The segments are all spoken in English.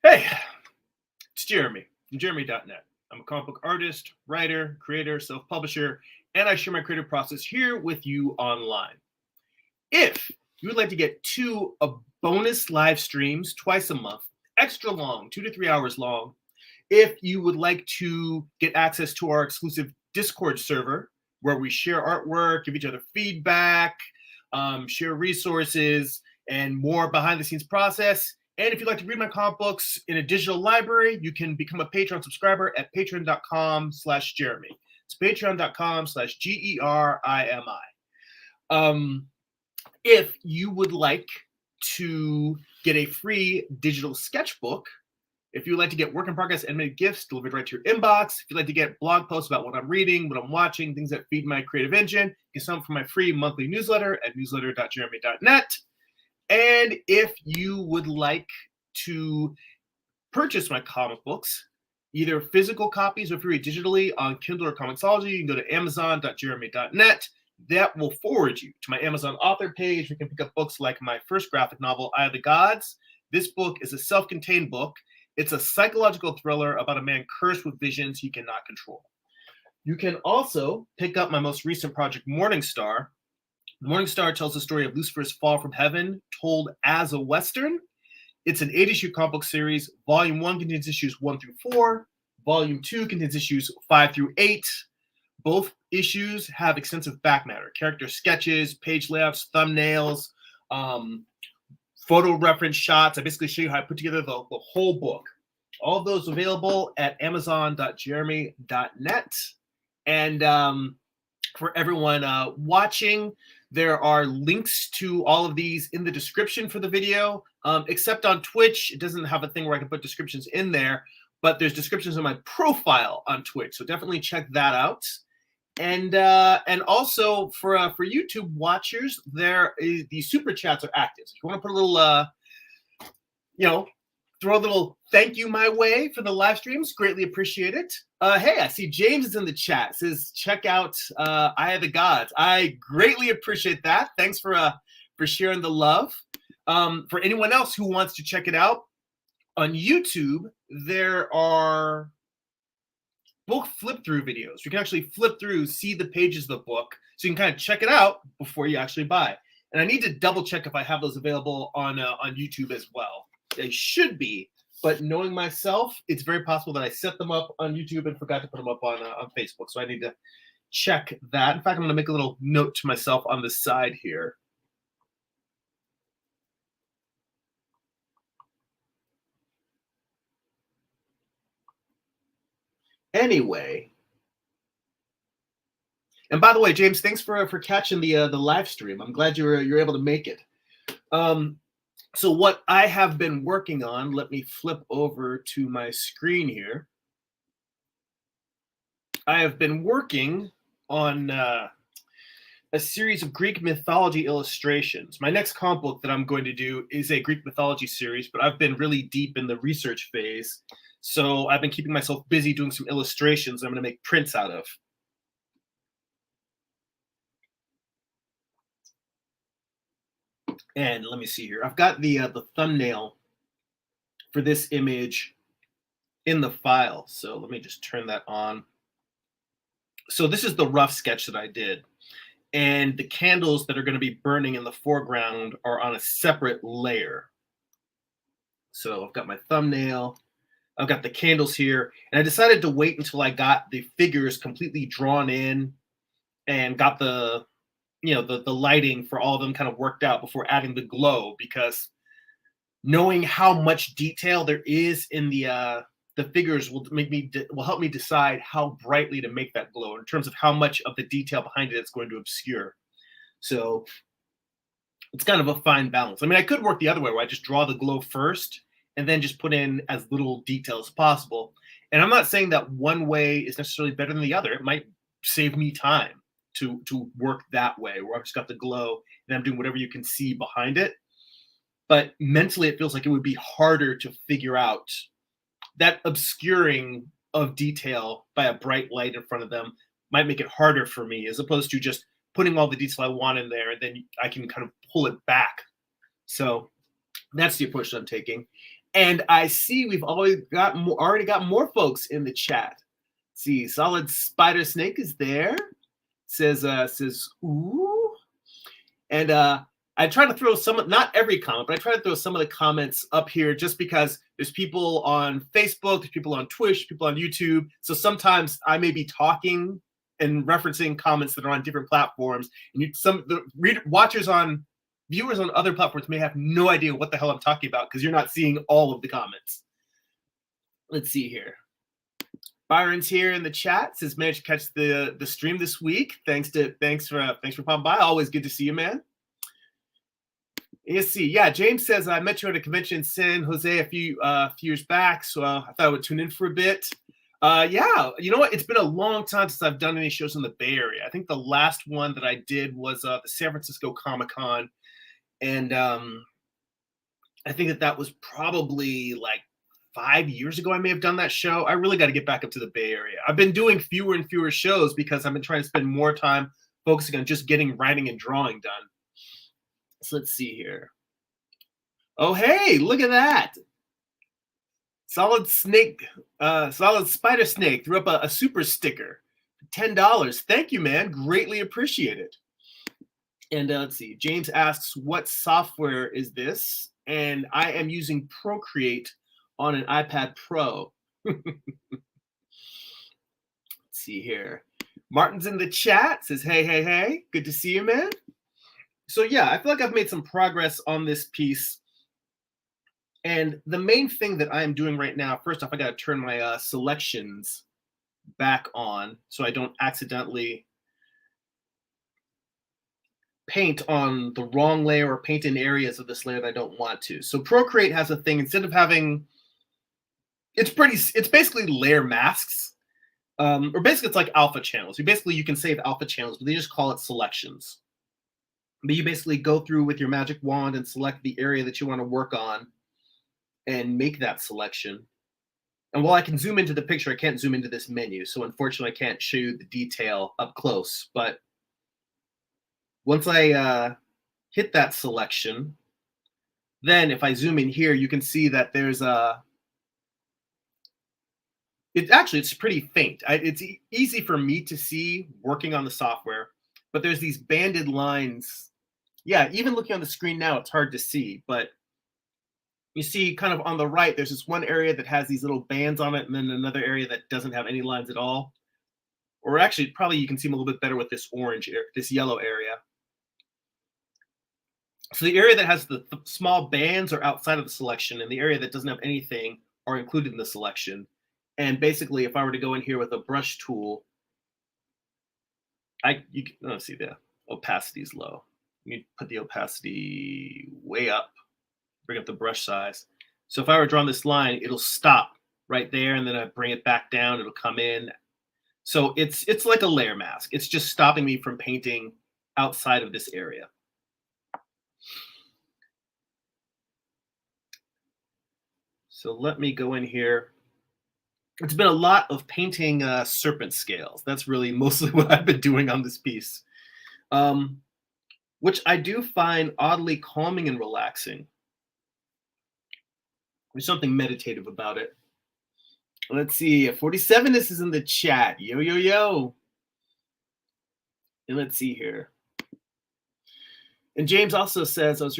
Hey, it's Jeremy from Jeremy.net. I'm a comic book artist, writer, creator, self publisher, and I share my creative process here with you online. If you would like to get bonus live streams twice a month, extra long, 2 to 3 hours long, if you would like to get access to our exclusive Discord server where we share artwork, give each other feedback, share resources, and more behind the scenes process. And if you'd like to read my comic books in a digital library, you can become a Patreon subscriber at patreon.com/Jeremy. It's patreon.com/GERIMI. If you would like to get a free digital sketchbook, if you would like to get work in progress animated GIFs delivered right to your inbox, if you'd like to get blog posts about what I'm reading, what I'm watching, things that feed my creative engine, you can sign up for my free monthly newsletter at newsletter.jeremy.net. And if you would like to purchase my comic books, either physical copies or if you read digitally on Kindle or Comixology, you can go to amazon.jeremy.net. That will forward you to my Amazon author page. You can pick up books like my first graphic novel, Eye of the Gods. This book is a self-contained book. It's a psychological thriller about a man cursed with visions he cannot control. You can also pick up my most recent project, Morning Star. Morning Star tells the story of Lucifer's fall from heaven, told as a Western. It's an 8-issue comic book series. Volume 1 contains issues 1 through 4. Volume 2 contains issues 5 through 8. Both issues have extensive back matter, character sketches, page layouts, thumbnails, photo reference shots. I basically show you how I put together the whole book. All of those available at amazon.jeremy.net. And for everyone watching, there are links to all of these in the description for the video, except on Twitch. It doesn't have a thing where I can put descriptions in there, but there's descriptions in my profile on Twitch. So definitely check that out. And also for YouTube watchers, the super chats are active. So if you want to put a little, throw a little thank you my way for the live streams, greatly appreciate it. Hey, I see James is in the chat. Says check out Eye of the Gods. I greatly appreciate that. Thanks for sharing the love. For anyone else who wants to check it out on YouTube, there are book flip through videos. You can actually flip through, see the pages of the book, so you can kind of check it out before you actually buy. And I need to double check if I have those available on YouTube as well. They should be, but knowing myself, it's very possible that I set them up on YouTube and forgot to put them up on Facebook. So I need to check that. In fact, I'm going to make a little note to myself on the side here. Anyway, and by the way, James, thanks for catching the live stream. I'm glad you're able to make it. So what I have been working on, let me flip over to my screen here. I have been working on a series of Greek mythology illustrations. My next comic book that I'm going to do is a Greek mythology series, but I've been really deep in the research phase. So I've been keeping myself busy doing some illustrations I'm going to make prints out of. And let me see here. I've got the thumbnail for this image in the file. So let me just turn that on. So this is the rough sketch that I did. And the candles that are going to be burning in the foreground are on a separate layer. So I've got my thumbnail. I've got the candles here. And I decided to wait until I got the figures completely drawn in and got the lighting for all of them kind of worked out before adding the glow, because knowing how much detail there is in the figures will help me decide how brightly to make that glow in terms of how much of the detail behind it it's going to obscure. So it's kind of a fine balance. I mean, I could work the other way where I just draw the glow first and then just put in as little detail as possible. And I'm not saying that one way is necessarily better than the other. It might save me time to work that way, where I've just got the glow and I'm doing whatever you can see behind it. But mentally, it feels like it would be harder to figure out that obscuring of detail by a bright light in front of them might make it harder for me, as opposed to just putting all the detail I want in there, and then I can kind of pull it back. So that's the approach that I'm taking. And I see we've already got more folks in the chat. Let's see, Solid Spider Snake is there. Says ooh. And I try to throw not every comment, but I try to throw some of the comments up here just because there's people on Facebook, there's people on Twitch, people on YouTube. So sometimes I may be talking and referencing comments that are on different platforms, and viewers on other platforms may have no idea what the hell I'm talking about because you're not seeing all of the comments. Let's see here. Byron's here in the chat. Says managed to catch the stream this week. Thanks for popping by. Always good to see you, man. Let's see. Yeah, James says I met you at a convention in San Jose a few years back, so I thought I would tune in for a bit. Yeah, you know what? It's been a long time since I've done any shows in the Bay Area. I think the last one that I did was the San Francisco Comic-Con, and I think that was probably like 5 years ago. I may have done that show. I really got to get back up to the Bay Area. I've been doing fewer and fewer shows because I've been trying to spend more time focusing on just getting writing and drawing done. So let's see here. Oh, hey, look at that. Solid Spider Snake threw up a super sticker. $10. Thank you, man. Greatly appreciate it. And let's see. James asks, what software is this? And I am using Procreate on an iPad Pro. Let's see here. Martin's in the chat. Says, hey. Good to see you, man. So yeah, I feel like I've made some progress on this piece. And the main thing that I am doing right now, first off, I got to turn my selections back on so I don't accidentally paint on the wrong layer or paint in areas of this layer that I don't want to. So Procreate has a thing, instead of having, it's basically layer masks, or basically it's like alpha channels. You can save alpha channels, but they just call it selections. But you basically go through with your magic wand and select the area that you want to work on and make that selection. And while I can zoom into the picture, I can't zoom into this menu. So unfortunately, I can't show you the detail up close. But once I hit that selection, then if I zoom in here, you can see that there's it's pretty faint. It's easy for me to see working on the software, but there's these banded lines. Yeah, even looking on the screen now, it's hard to see, but you see kind of on the right, there's this one area that has these little bands on it, and then another area that doesn't have any lines at all. Or actually, probably you can see them a little bit better with this this yellow area. So the area that has the small bands are outside of the selection, and the area that doesn't have anything are included in the selection. And basically, if I were to go in here with a brush tool, you can see the opacity is low. Let me put the opacity way up, bring up the brush size. So if I were drawing this line, it'll stop right there, and then I bring it back down, it'll come in. So it's like a layer mask. It's just stopping me from painting outside of this area. So let me go in here. It's been a lot of painting serpent scales. That's really mostly what I've been doing on this piece, which I do find oddly calming and relaxing. There's something meditative about it. Let's see. 47 this is in the chat. Yo. And let's see here. And James also says, I was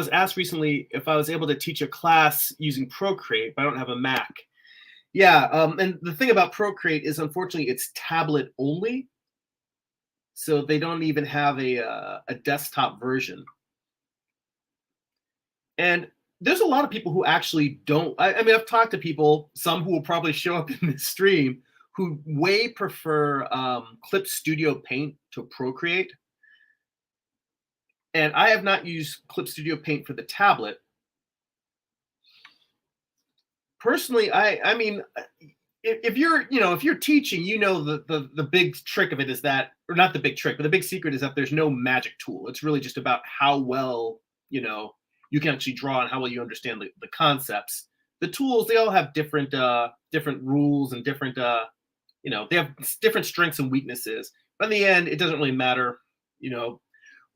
asked recently if I was able to teach a class using Procreate, but I don't have a Mac. Yeah, and the thing about Procreate is, unfortunately, it's tablet only. So they don't even have a desktop version. And there's a lot of people who actually don't. I mean, I've talked to people, some who will probably show up in this stream, who way prefer Clip Studio Paint to Procreate. And I have not used Clip Studio Paint for the tablet. Personally, I mean, if you're teaching, the big trick of it is that, or not the big trick, but the big secret is that there's no magic tool. It's really just about how well, you can actually draw and how well you understand the concepts. The tools, they all have different rules and different, they have different strengths and weaknesses. But in the end, it doesn't really matter,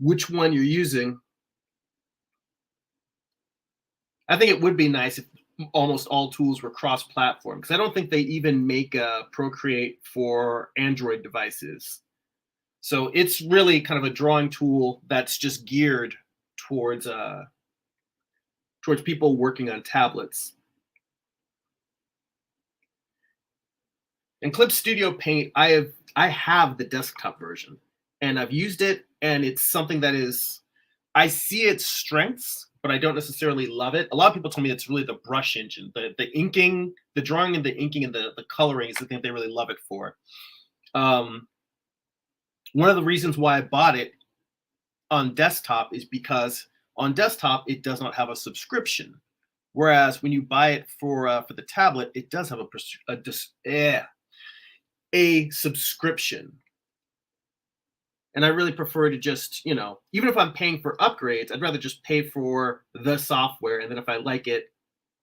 which one you're using. I think it would be nice if almost all tools were cross-platform, because I don't think they even make Procreate for Android devices. So it's really kind of a drawing tool that's just geared towards towards people working on tablets. In Clip Studio Paint, I have the desktop version, and I've used it, and it's something that is, I see its strengths, but I don't necessarily love it. A lot of people tell me it's really the brush engine, the inking, the drawing and the inking and the coloring is the thing they really love it for. One of the reasons why I bought it on desktop is because on desktop it does not have a subscription, whereas when you buy it for the tablet, it does have a subscription. And I really prefer to just, even if I'm paying for upgrades, I'd rather just pay for the software. And then if I like it,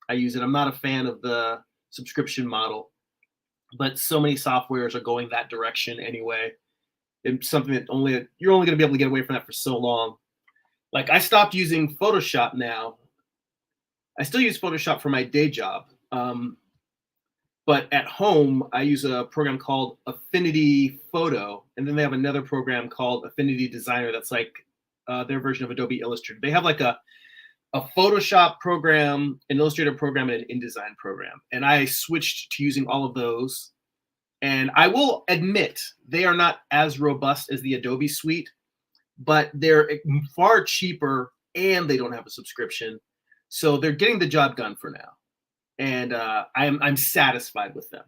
I use it. I'm not a fan of the subscription model, but so many softwares are going that direction anyway. It's something that you're only going to be able to get away from that for so long. Like, I stopped using Photoshop now. I still use Photoshop for my day job. But at home, I use a program called Affinity Photo, and then they have another program called Affinity Designer that's like their version of Adobe Illustrator. They have like a Photoshop program, an Illustrator program, and an InDesign program. And I switched to using all of those. And I will admit, they are not as robust as the Adobe suite, but they're far cheaper and they don't have a subscription. So they're getting the job done for now. And I'm satisfied with them.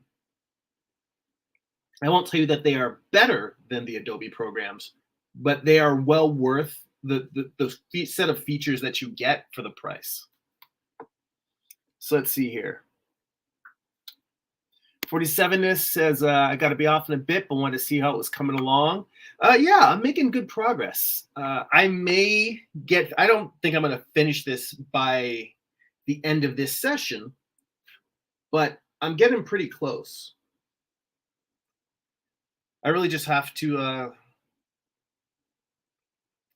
I won't tell you that they are better than the Adobe programs, but they are well worth the set of features that you get for the price. So let's see here. 47ness says, I got to be off in a bit, but wanted to see how it was coming along. Yeah, I'm making good progress. I don't think I'm going to finish this by the end of this session, but I'm getting pretty close. I really just have to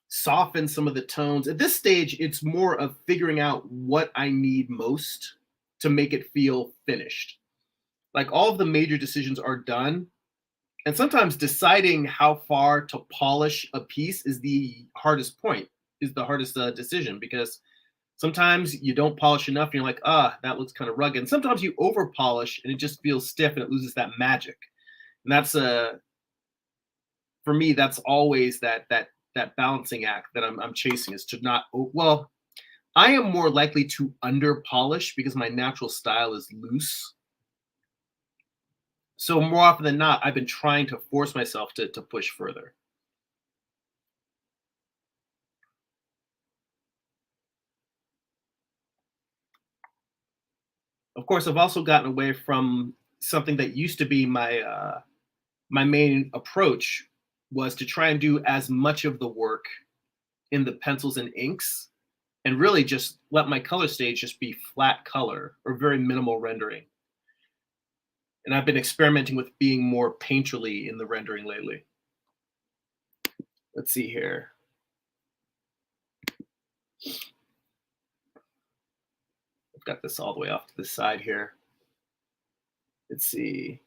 soften some of the tones. At this stage, it's more of figuring out what I need most to make it feel finished. Like, all of the major decisions are done. And sometimes deciding how far to polish a piece is the hardest decision, because sometimes you don't polish enough and you're like, that looks kind of rugged. And sometimes you over polish and it just feels stiff and it loses that magic. And that's for me, that's always that balancing act that I'm chasing, is to not, well, I am more likely to under polish because my natural style is loose. So more often than not, I've been trying to force myself to push further. Of course, I've also gotten away from something that used to be my main approach, was to try and do as much of the work in the pencils and inks, and really just let my color stage just be flat color or very minimal rendering. And I've been experimenting with being more painterly in the rendering lately. Let's see here. I've got this all the way off to the side here. Let's see.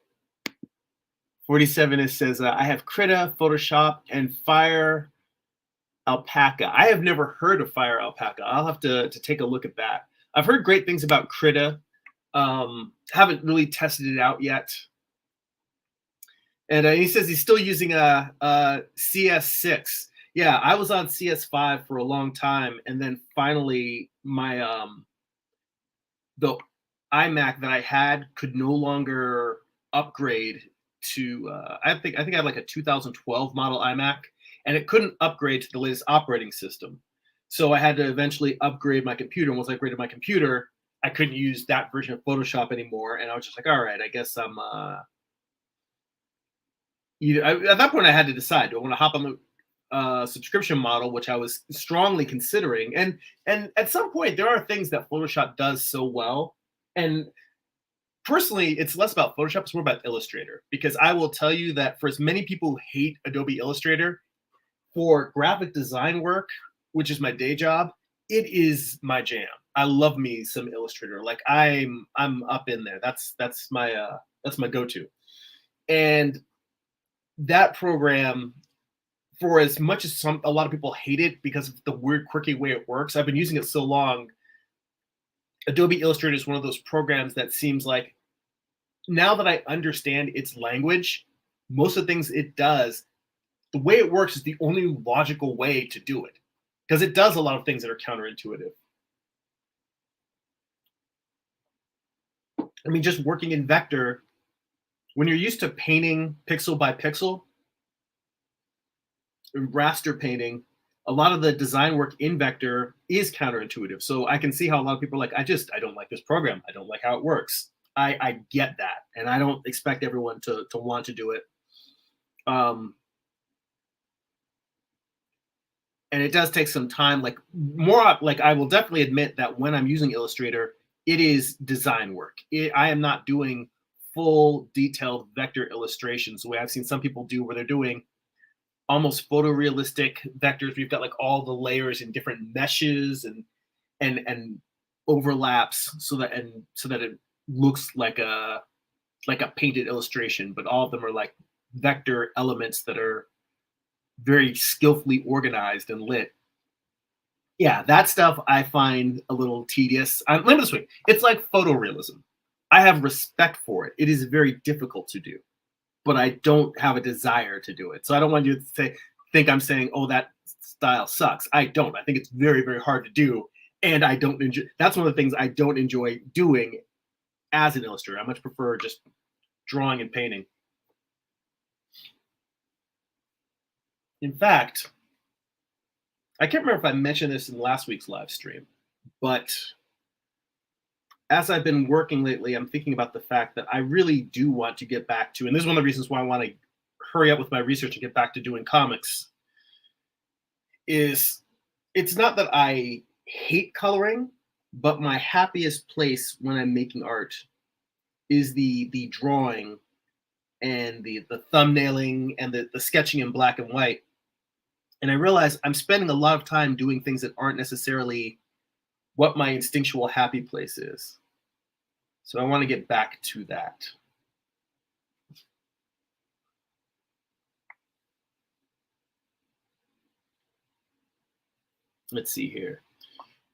47 says, I have Krita, Photoshop, and Fire Alpaca. I have never heard of Fire Alpaca. I'll have to take a look at that. I've heard great things about Krita. Haven't really tested it out yet. And he says he's still using a CS6. Yeah, I was on CS5 for a long time, and then finally my the iMac that I had could no longer upgrade to I think I had like a 2012 model iMac, and it couldn't upgrade to the latest operating system. So I had to eventually upgrade my computer. And once I upgraded my computer, I couldn't use that version of Photoshop anymore. And I was just like, all right, I guess I'm at that point I had to decide, do I want to hop on the subscription model, which I was strongly considering. And at some point, there are things that Photoshop does so well. And personally, it's less about Photoshop, it's more about Illustrator, because I will tell you that for as many people who hate Adobe Illustrator, for graphic design work, which is my day job, it is my jam. I love me some Illustrator. Like I'm up in there. That's my go-to. And that program, for as much as a lot of people hate it because of the weird quirky way it works, I've been using it so long. Adobe Illustrator is one of those programs that seems like, now that I understand its language, most of the things it does, the way it works is the only logical way to do it, because it does a lot of things that are counterintuitive. I mean, just working in vector, when you're used to painting pixel by pixel, raster painting, a lot of the design work in vector is counterintuitive. So I can see how a lot of people are like, I don't like this program. I don't like how it works. I get that, and I don't expect everyone to want to do it. Um, and it does take some time. Like, more like, I will definitely admit that when I'm using Illustrator, it is design work. I am not doing full detailed vector illustrations the way I've seen some people do, where they're doing almost photorealistic vectors. We've got like all the layers in different meshes and overlaps, so that it looks like a painted illustration, but all of them are like vector elements that are very skillfully organized and lit. Yeah, that stuff I find a little tedious. Let me this way: it's like photorealism. I have respect for it. It is very difficult to do, but I don't have a desire to do it. So I don't want you to think I'm saying, oh, that style sucks. I don't. I think it's very, very hard to do, and I don't enjoy. That's one of the things I don't enjoy doing as an illustrator. I much prefer just drawing and painting. In fact, I can't remember if I mentioned this in last week's live stream, but as I've been working lately, I'm thinking about the fact that I really do want to get back to, and this is one of the reasons why I want to hurry up with my research and get back to doing comics, is it's not that I hate coloring, but my happiest place when I'm making art is the drawing and the thumbnailing and the sketching in black and white. And I realize I'm spending a lot of time doing things that aren't necessarily what my instinctual happy place is. So I want to get back to that. Let's see here.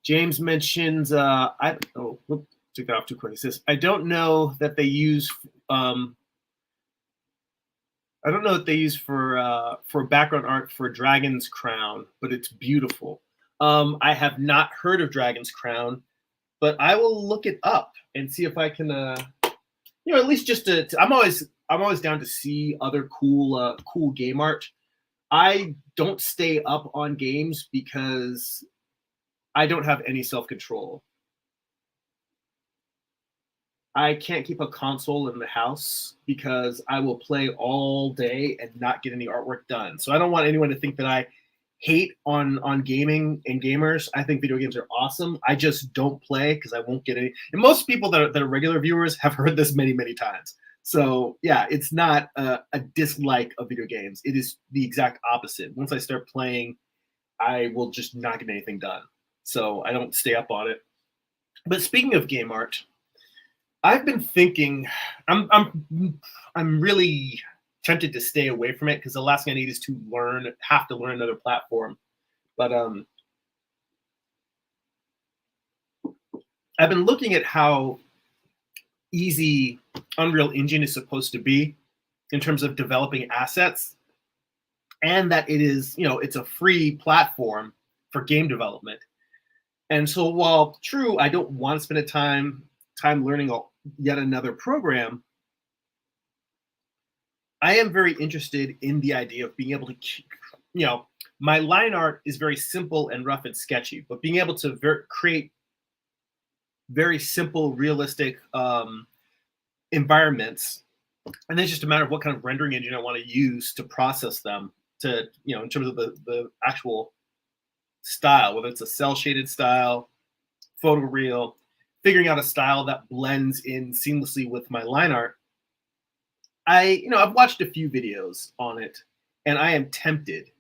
James mentions took that off too quick. He says, I don't know that they use for background art for Dragon's Crown, but it's beautiful. I have not heard of Dragon's Crown, but I will look it up and see if I can, at least just I'm always down to see other cool game art. I don't stay up on games because I don't have any self-control. I can't keep a console in the house because I will play all day and not get any artwork done. So I don't want anyone to think that I hate on gaming and gamers. I think video games are awesome. I just don't play because I won't get any. And most people that are regular viewers have heard this many, many times. So yeah, it's not a dislike of video games. It is the exact opposite. Once I start playing, I will just not get anything done. So I don't stay up on it. But speaking of game art, I've been thinking, I'm really tempted to stay away from it because the last thing I need is to have to learn another platform. But I've been looking at how easy Unreal Engine is supposed to be in terms of developing assets, and that it is, it's a free platform for game development. And so while true, I don't want to spend a time learning yet another program, I am very interested in the idea of being able to, my line art is very simple and rough and sketchy, but being able to create very simple, realistic environments, and then it's just a matter of what kind of rendering engine I want to use to process them to, in terms of the actual style, whether it's a cell shaded style, photoreal, figuring out a style that blends in seamlessly with my line art. I've watched a few videos on it, and I am tempted.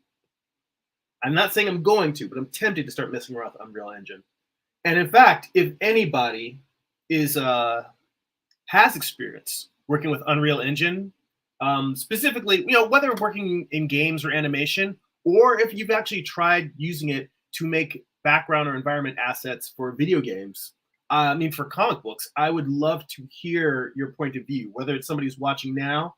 I'm not saying I'm going to, but I'm tempted to start messing around with Unreal Engine. And in fact, if anybody is has experience working with Unreal Engine, specifically, whether working in games or animation, or if you've actually tried using it to make background or environment assets for video games, I mean, for comic books, I would love to hear your point of view, whether it's somebody who's watching now,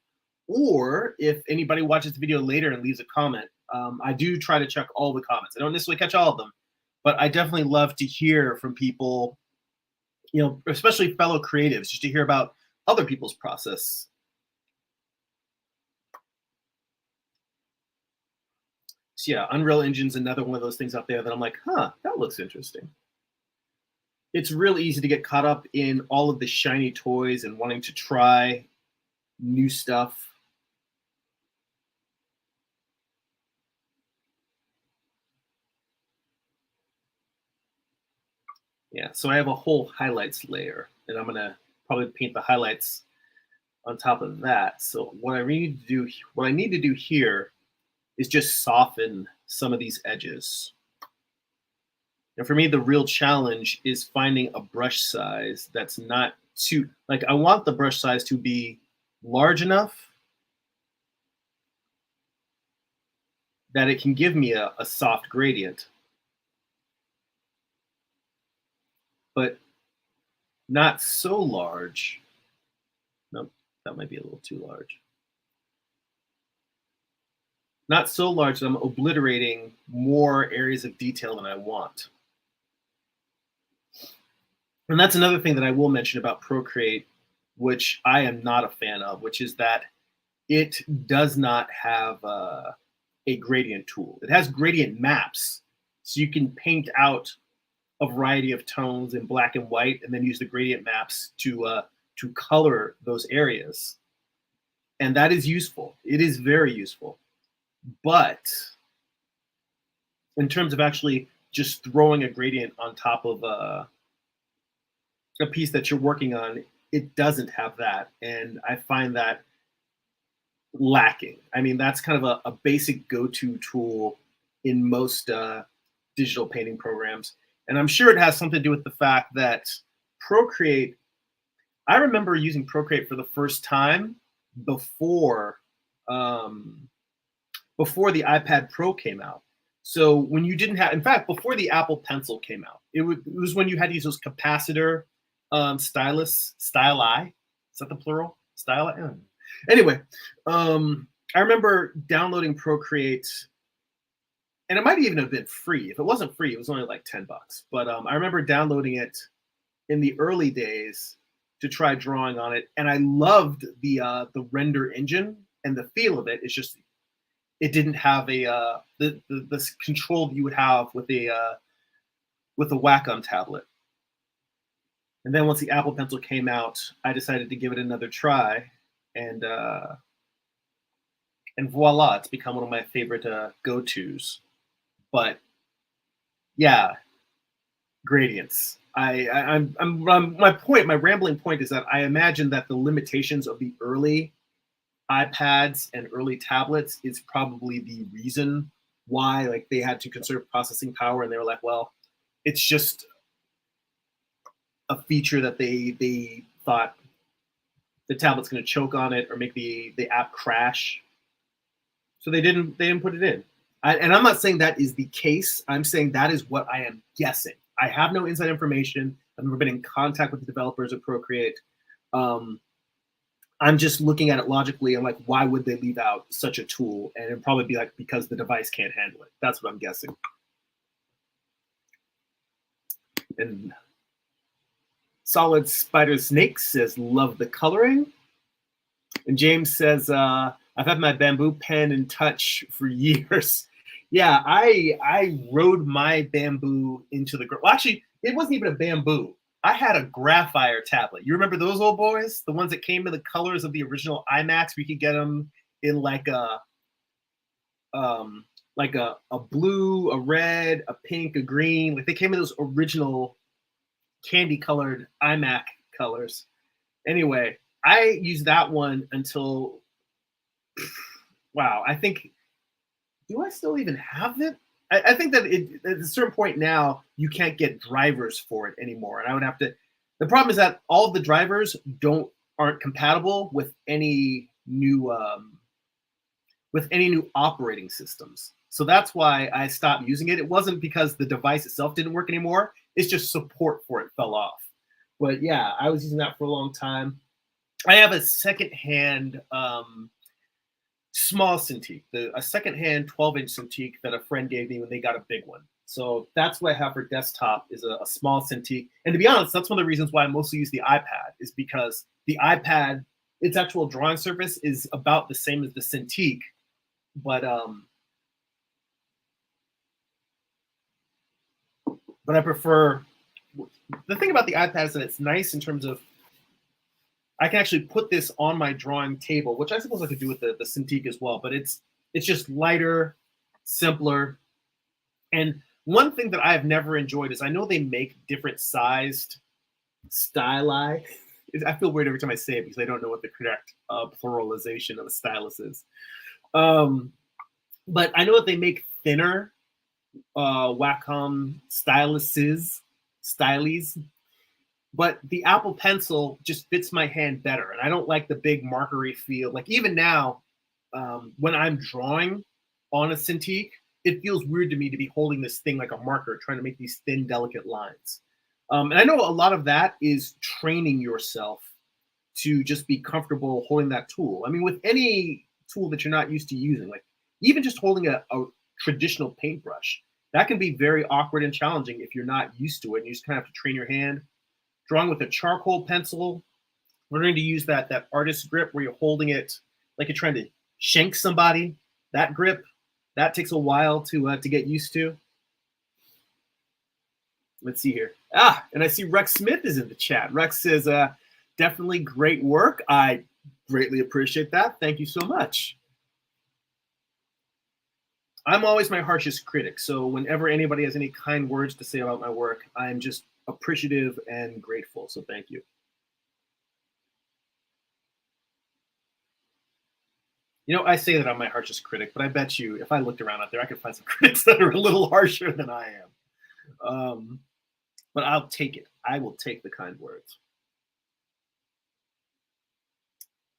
or if anybody watches the video later and leaves a comment. I do try to check all the comments. I don't necessarily catch all of them, but I definitely love to hear from people, especially fellow creatives, just to hear about other people's process. So yeah, Unreal Engine's another one of those things out there that I'm like, that looks interesting. It's real easy to get caught up in all of the shiny toys and wanting to try new stuff. Yeah, so I have a whole highlights layer, and I'm gonna probably paint the highlights on top of that. So what I need to do here is just soften some of these edges. And for me, the real challenge is finding a brush size that's not too, like, I want the brush size to be large enough that it can give me a soft gradient, but not so large. Nope, that might be a little too large. Not so large that I'm obliterating more areas of detail than I want. And that's another thing that I will mention about Procreate, which I am not a fan of, which is that it does not have a gradient tool. It has gradient maps, so you can paint out a variety of tones in black and white, and then use the gradient maps to color those areas. And that is useful. It is very useful. But in terms of actually just throwing a gradient on top of a piece that you're working on, it doesn't have that. And I find that lacking. I mean, that's kind of a basic go-to tool in most digital painting programs. And I'm sure it has something to do with the fact that Procreate, I remember using Procreate for the first time before the iPad Pro came out. So when you didn't have, in fact, before the Apple Pencil came out, it was when you had to use those capacitor stylus, styli. Is that the plural? Styli? Anyway, I remember downloading Procreate, and it might even have been free. If it wasn't free, it was only like $10. But I remember downloading it in the early days to try drawing on it, and I loved the render engine and the feel of it. It's just it didn't have the control that you would have with a Wacom tablet. And then once the Apple Pencil came out, I decided to give it another try, and voila, it's become one of my favorite go-tos. But yeah, gradients. My rambling point is that I imagine that the limitations of the early iPads and early tablets is probably the reason why, like, they had to conserve processing power, and they were like, well, it's just a feature that they thought the tablet's going to choke on it or make the app crash, so they didn't put it in. And I'm not saying that is the case. I'm saying that is what I am guessing. I have no inside information. I've never been in contact with the developers of Procreate. I'm just looking at it logically. I'm like, why would they leave out such a tool? And it'd probably be like, because the device can't handle it. That's what I'm guessing. And Solid Spider Snake says, love the coloring. And James says, I've had my bamboo pen in touch for years. Yeah, I rode my bamboo into the ground. Well, actually, it wasn't even a bamboo. I had a Graphire tablet. You remember those old boys? The ones that came in the colors of the original iMacs? We could get them in like a blue, a red, a pink, a green. Like, they came in those original candy colored iMac colors. Anyway, I used that one until, wow, I think, do I still even have it? I think that at a certain point now you can't get drivers for it anymore, and I would have to. The problem is that all of the drivers aren't compatible with any new operating systems. So that's why I stopped using it. It wasn't because the device itself didn't work anymore. It's just support for it fell off. But yeah, I was using that for a long time. I have a secondhand small Cintiq, a secondhand 12-inch Cintiq that a friend gave me when they got a big one. So that's what I have for desktop is a small Cintiq. And to be honest, that's one of the reasons why I mostly use the iPad is because the iPad, its actual drawing surface is about the same as the Cintiq, but I prefer. The thing about the iPad is that it's nice in terms of I can actually put this on my drawing table, which I suppose I could do with the Cintiq as well. But it's just lighter, simpler, and one thing that I have never enjoyed is I know they make different sized styli. I feel weird every time I say it because I don't know what the correct pluralization of a stylus is. But I know that they make thinner Wacom stylies, but the Apple Pencil just fits my hand better, and I don't like the big markery feel. Like even now, when I'm drawing on a Cintiq, it feels weird to me to be holding this thing like a marker, trying to make these thin, delicate lines. And I know a lot of that is training yourself to just be comfortable holding that tool. I mean, with any tool that you're not used to using, like even just holding a traditional paintbrush, that can be very awkward and challenging if you're not used to it. And you just kind of have to train your hand. Drawing with a charcoal pencil, learning to use that artist grip where you're holding it like you're trying to shank somebody. That grip, that takes a while to get used to. Let's see here. And I see Rex Smith is in the chat. Rex says, definitely great work. I greatly appreciate that. Thank you so much. I'm always my harshest critic. So whenever anybody has any kind words to say about my work, I'm just appreciative and grateful. So thank you. You know, I say that I'm my harshest critic, but I bet you if I looked around out there, I could find some critics that are a little harsher than I am. But I'll take it. I will take the kind words.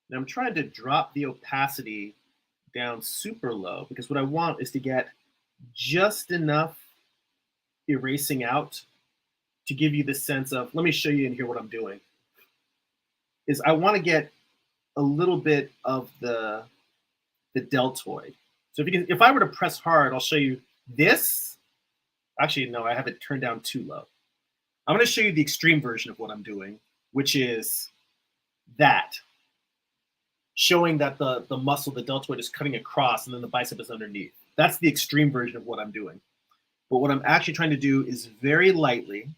Now I'm trying to drop the opacity down super low because what I want is to get just enough erasing out to give you the sense of, let me show you in here what I'm doing, is I want to get a little bit of the deltoid. So if I were to press hard, I'll show you this. Actually, no, I have it turned down too low. I'm going to show you the extreme version of what I'm doing, which is that. Showing that the muscle, the deltoid, is cutting across and then the bicep is underneath. That's the extreme version of what I'm doing. But what I'm actually trying to do is very lightly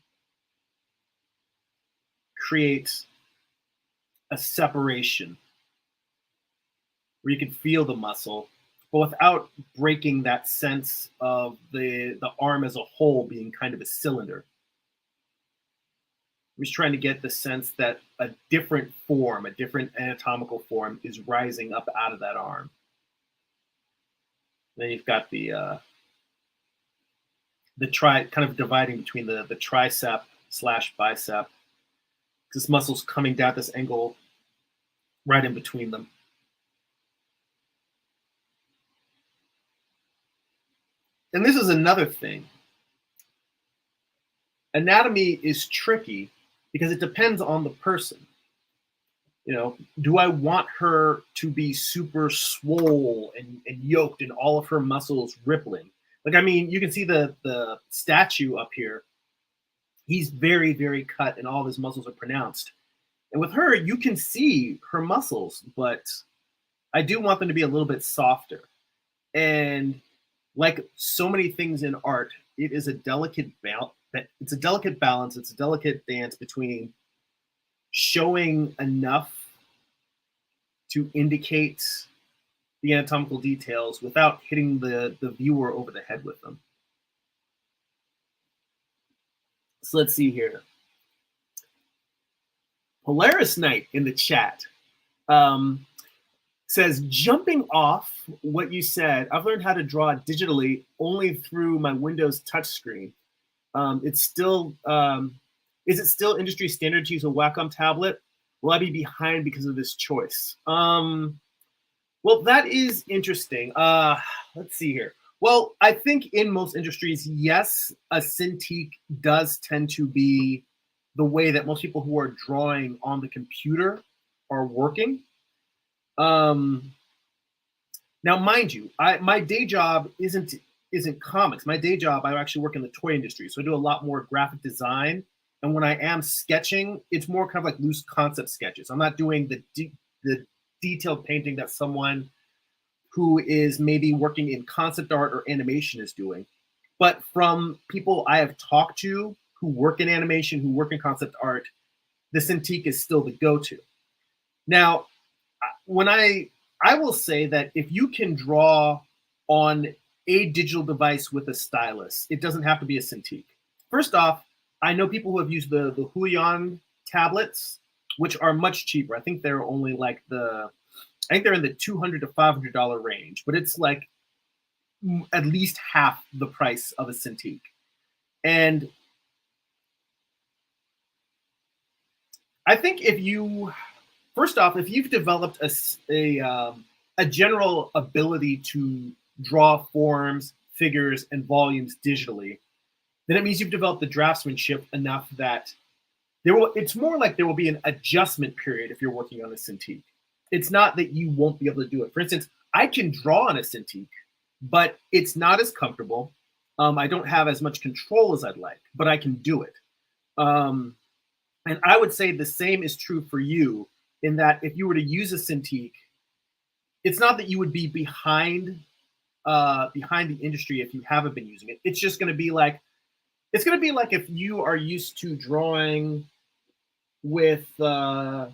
create a separation where you can feel the muscle, but without breaking that sense of the arm as a whole being kind of a cylinder. I'm just trying to get the sense that a different form, a different anatomical form is rising up out of that arm. Then you've got the kind of dividing between the tricep / bicep. This muscle's coming down this angle right in between them. And this is another thing. Anatomy is tricky because it depends on the person. You know, do I want her to be super swole and yoked and all of her muscles rippling? Like, I mean, you can see the statue up here. He's very, very cut and all of his muscles are pronounced. And with her, you can see her muscles, but I do want them to be a little bit softer. And like so many things in art, it is a delicate balance. It's a delicate balance. It's a delicate dance between showing enough to indicate the anatomical details without hitting the viewer over the head with them. So let's see here. Polaris Knight in the chat says, jumping off what you said, I've learned how to draw digitally only through my Windows touchscreen. It's still, is it still industry standard to use a Wacom tablet? Will I be behind because of this choice? Well, that is interesting. Let's see here. Well, I think in most industries, yes, a Cintiq does tend to be the way that most people who are drawing on the computer are working. Um, Now, mind you, my day job isn't comics. My day job, I actually work in the toy industry, so I do a lot more graphic design. And when I am sketching, it's more kind of like loose concept sketches. I'm not doing the detailed painting that someone who is maybe working in concept art or animation is doing. But from people I have talked to who work in animation, who work in concept art, the Cintiq is still the go-to. Now, when I will say that if you can draw on a digital device with a stylus, it doesn't have to be a Cintiq. First off, I know people who have used the Huion tablets, which are much cheaper. I think they're only like I think they're in the $200 to $500 range, but it's like at least half the price of a Cintiq. And I think if you, first off, if you've developed a general ability to draw forms, figures, and volumes digitally, then it means you've developed the draftsmanship enough that it's more like there will be an adjustment period if you're working on a Cintiq. It's not that you won't be able to do it. For instance, I can draw on a Cintiq, but it's not as comfortable. I don't have as much control as I'd like, but I can do it. Um, and I would say the same is true for you in that if you were to use a Cintiq, it's not that you would be behind the industry if you haven't been using it. It's just going to be like if you are used to drawing with a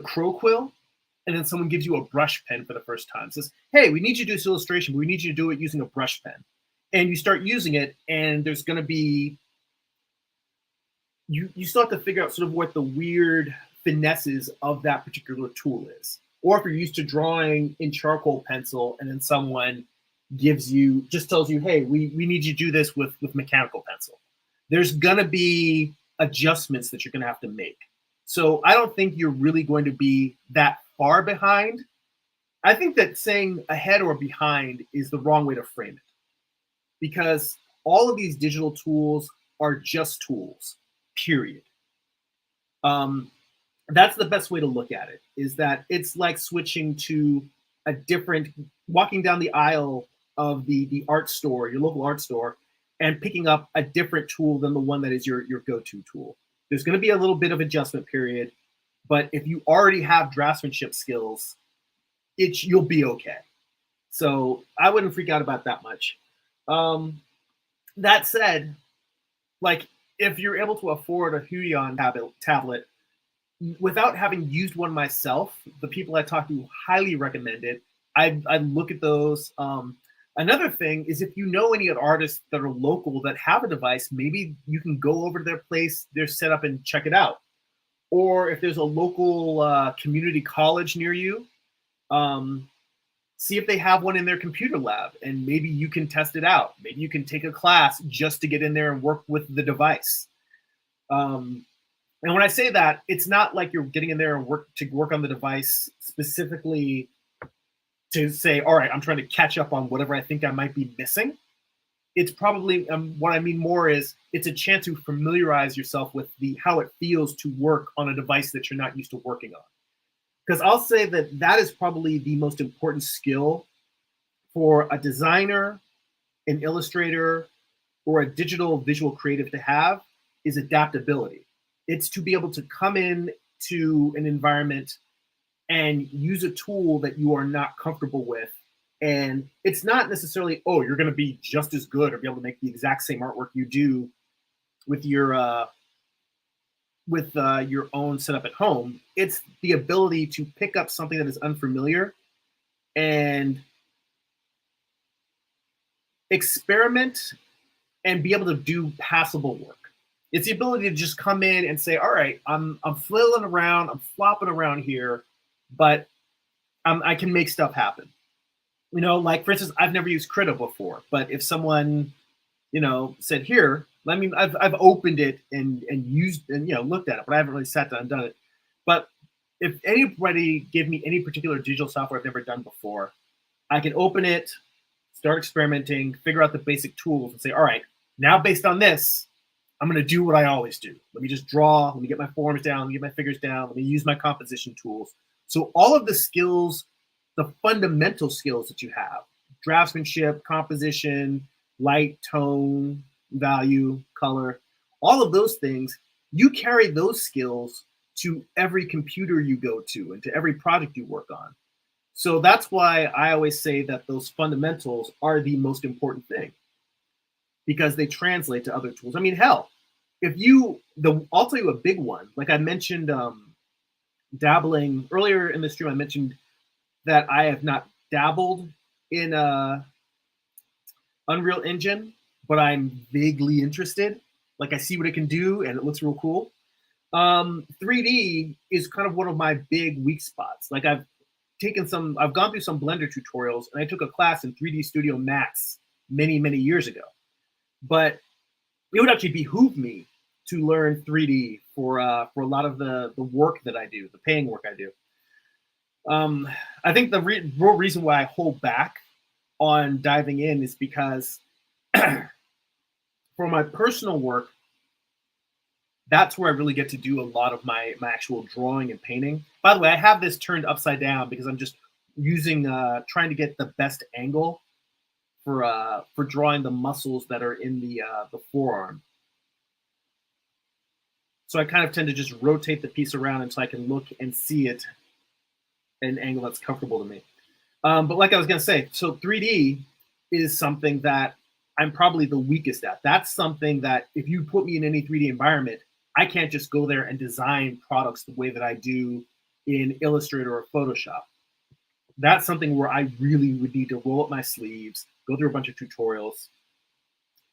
crow quill, and then someone gives you a brush pen for the first time. Says, "Hey, we need you to do this illustration, but we need you to do it using a brush pen." And you start using it, and there's going to be you still have to figure out sort of what the weird finesses of that particular tool is. Or if you're used to drawing in charcoal pencil, and then someone just tells you, "Hey, we need you to do this with mechanical pencil." There's gonna be adjustments that you're gonna have to make. So I don't think you're really going to be that far behind. I think that saying ahead or behind is the wrong way to frame it, because all of these digital tools are just tools, period. Um, that's the best way to look at it, is that it's like switching to walking down the aisle of the art store, your local art store, and picking up a different tool than the one that is your go-to tool. There's going to be a little bit of adjustment period, but if you already have draftsmanship skills, you'll be okay. So I wouldn't freak out about that much. That said, like if you're able to afford a Huion tablet, without having used one myself, the people I talk to highly recommend it. I look at those. Another thing is if you know any artists that are local that have a device, maybe you can go over to their place, their setup, and check it out. Or if there's a local community college near you, see if they have one in their computer lab, and maybe you can test it out. Maybe you can take a class just to get in there and work with the device. And when I say that, it's not like you're getting in there and work on the device specifically to say, all right, I'm trying to catch up on whatever I think I might be missing. It's probably what I mean more is it's a chance to familiarize yourself with how it feels to work on a device that you're not used to working on. Because I'll say that is probably the most important skill for a designer, an illustrator, or a digital visual creative to have is adaptability. It's to be able to come in to an environment and use a tool that you are not comfortable with. And it's not necessarily, oh, you're going to be just as good or be able to make the exact same artwork you do with your own setup at home. It's the ability to pick up something that is unfamiliar and experiment and be able to do passable work. It's the ability to just come in and say, all right, I'm flailing around, I'm flopping around here, but I can make stuff happen. You know, like for instance, I've never used Krita before, but if someone, you know, said here, I mean, I've opened it and used and, you know, looked at it, but I haven't really sat down and done it. But if anybody gave me any particular digital software I've never done before, I can open it, start experimenting, figure out the basic tools, and say, all right, now based on this, I'm going to do what I always do. Let me just draw. Let me get my forms down. Let me get my figures down. Let me use my composition tools. So all of the skills, the fundamental skills that you have, draftsmanship, composition, light, tone, value, color, all of those things, you carry those skills to every computer you go to and to every project you work on. So that's why I always say that those fundamentals are the most important thing because they translate to other tools. I mean, hell, I'll tell you a big one. Like I mentioned, dabbling earlier in the stream, I mentioned that I have not dabbled in Unreal Engine, but I'm vaguely interested. Like I see what it can do and it looks real cool. 3D is kind of one of my big weak spots. Like I've gone through some Blender tutorials and I took a class in 3D Studio Max many, many years ago. But it would actually behoove me to learn 3D for a lot of the work that I do, the paying work I do. I think the real reason why I hold back on diving in is because for my personal work, that's where I really get to do a lot of my actual drawing and painting. By the way, I have this turned upside down because I'm just using trying to get the best angle for drawing the muscles that are in the forearm. So I kind of tend to just rotate the piece around until I can look and see it at an angle that's comfortable to me. But like I was gonna say, so 3D is something that I'm probably the weakest at. That's something that if you put me in any 3D environment, I can't just go there and design products the way that I do in Illustrator or Photoshop. That's something where I really would need to roll up my sleeves, go through a bunch of tutorials.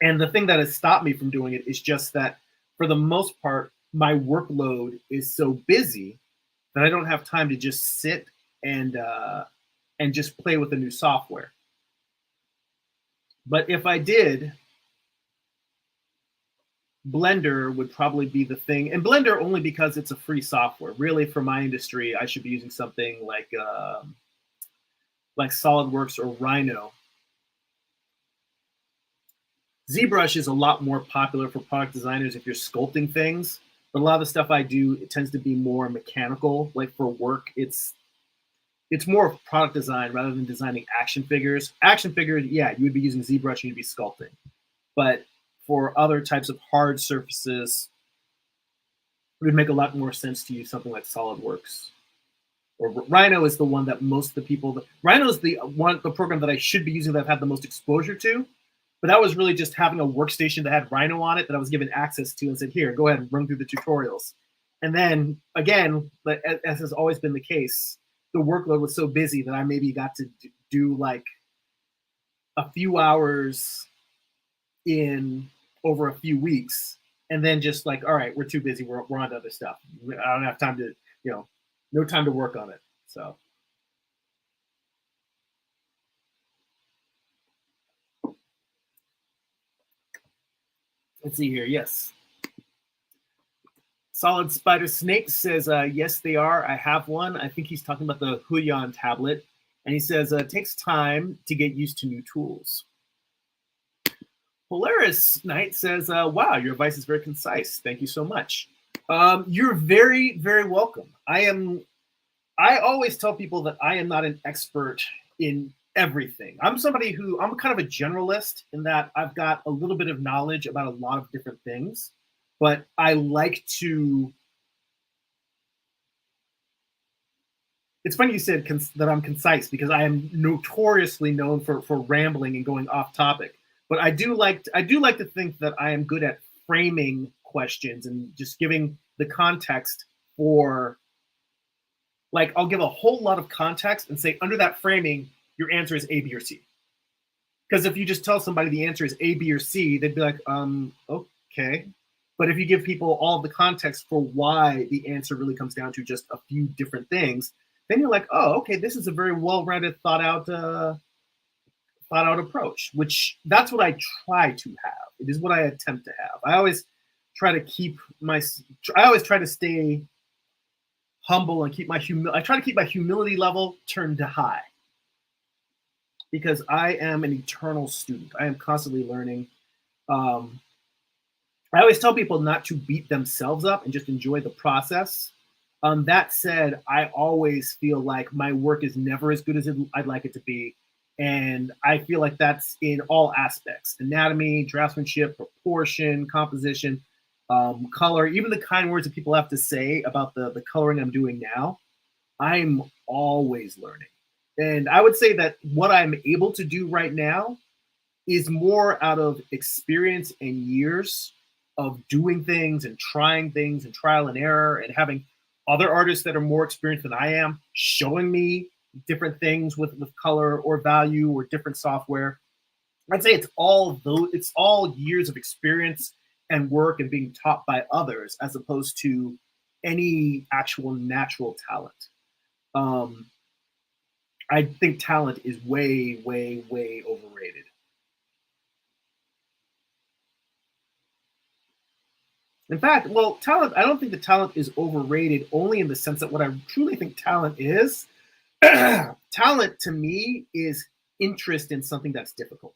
And the thing that has stopped me from doing it is just that for the most part, my workload is so busy that I don't have time to just sit and just play with the new software. But if I did, Blender would probably be the thing. And Blender only because it's a free software. Really, for my industry, I should be using something like SolidWorks or Rhino. ZBrush is a lot more popular for product designers if you're sculpting things. But a lot of the stuff I do, it tends to be more mechanical. Like for work, it's more of product design rather than designing action figures. Action figures, yeah, you would be using ZBrush and you'd be sculpting. But for other types of hard surfaces, it would make a lot more sense to use something like SolidWorks. Or Rhino is the one that most of the people, Rhino is the program that I should be using that I've had the most exposure to. But that was really just having a workstation that had Rhino on it that I was given access to and said, here, go ahead and run through the tutorials. And then again, as has always been the case, the workload was so busy that I maybe got to do like a few hours in over a few weeks, and then just like, all right, we're too busy. We're on to other stuff. I don't have time to, no time to work on it. So. Let's see here. Yes. Solid Spider Snake says, yes, they are. I have one. I think he's talking about the Huion tablet. And he says, it takes time to get used to new tools. Polaris Knight says, wow, your advice is very concise. Thank you so much. You're very, very welcome. I always tell people that I am not an expert in everything. I'm kind of a generalist in that I've got a little bit of knowledge about a lot of different things, but I like to. It's funny you said that I'm concise because I am notoriously known for rambling and going off topic. But I do like to think that I am good at framing questions and just giving the context for. Like I'll give a whole lot of context and say under that framing, your answer is A, B, or C. Because if you just tell somebody the answer is A, B, or C, they'd be like, okay. But if you give people all of the context for why the answer really comes down to just a few different things, then you're like, oh, okay, this is a very well-rounded, thought out approach, which that's what I try to have. It is what I attempt to have. I always try to keep my, I always try to stay humble and keep my I try to keep my humility level turned to high because I am an eternal student. I am constantly learning. Um, I always tell people not to beat themselves up and just enjoy the process. That said, I always feel like my work is never as good as I'd like it to be. And I feel like that's in all aspects: anatomy, draftsmanship, proportion, composition, color, even the kind words that people have to say about the coloring I'm doing now. I'm always learning. And I would say that what I'm able to do right now is more out of experience and years of doing things and trying things and trial and error and having other artists that are more experienced than I am showing me different things with color or value or different software. I'd say it's all years of experience and work and being taught by others as opposed to any actual natural talent. Um, I think talent is way, way, way overrated. In fact, well, talent, I don't think the talent is overrated only in the sense that what I truly think talent is, talent to me is interest in something that's difficult.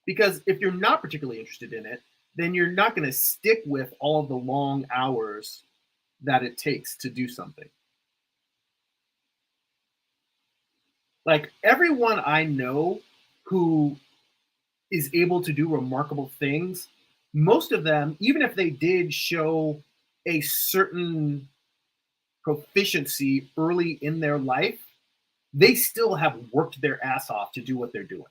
Because if you're not particularly interested in it, then you're not going to stick with all of the long hours that it takes to do something. Like everyone I know who is able to do remarkable things, most of them, even if they did show a certain proficiency early in their life, they still have worked their ass off to do what they're doing.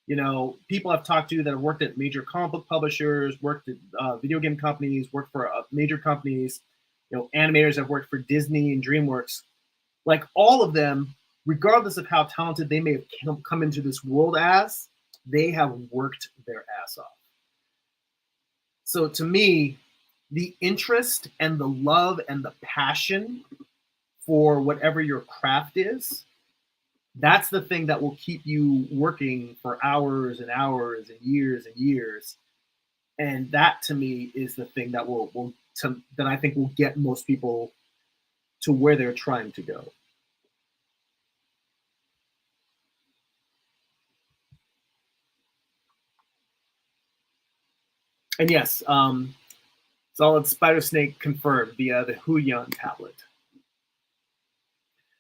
You know, people I've talked to that have worked at major comic book publishers, worked at video game companies, worked for major companies, you know, animators have worked for Disney and DreamWorks. Like all of them, regardless of how talented they may have come into this world as, they have worked their ass off. So to me, the interest and the love and the passion for whatever your craft is, that's the thing that will keep you working for hours and hours and years. And that to me is the thing that that I think will get most people to where they're trying to go. And yes, Solid Spider Snake confirmed via the Huion tablet.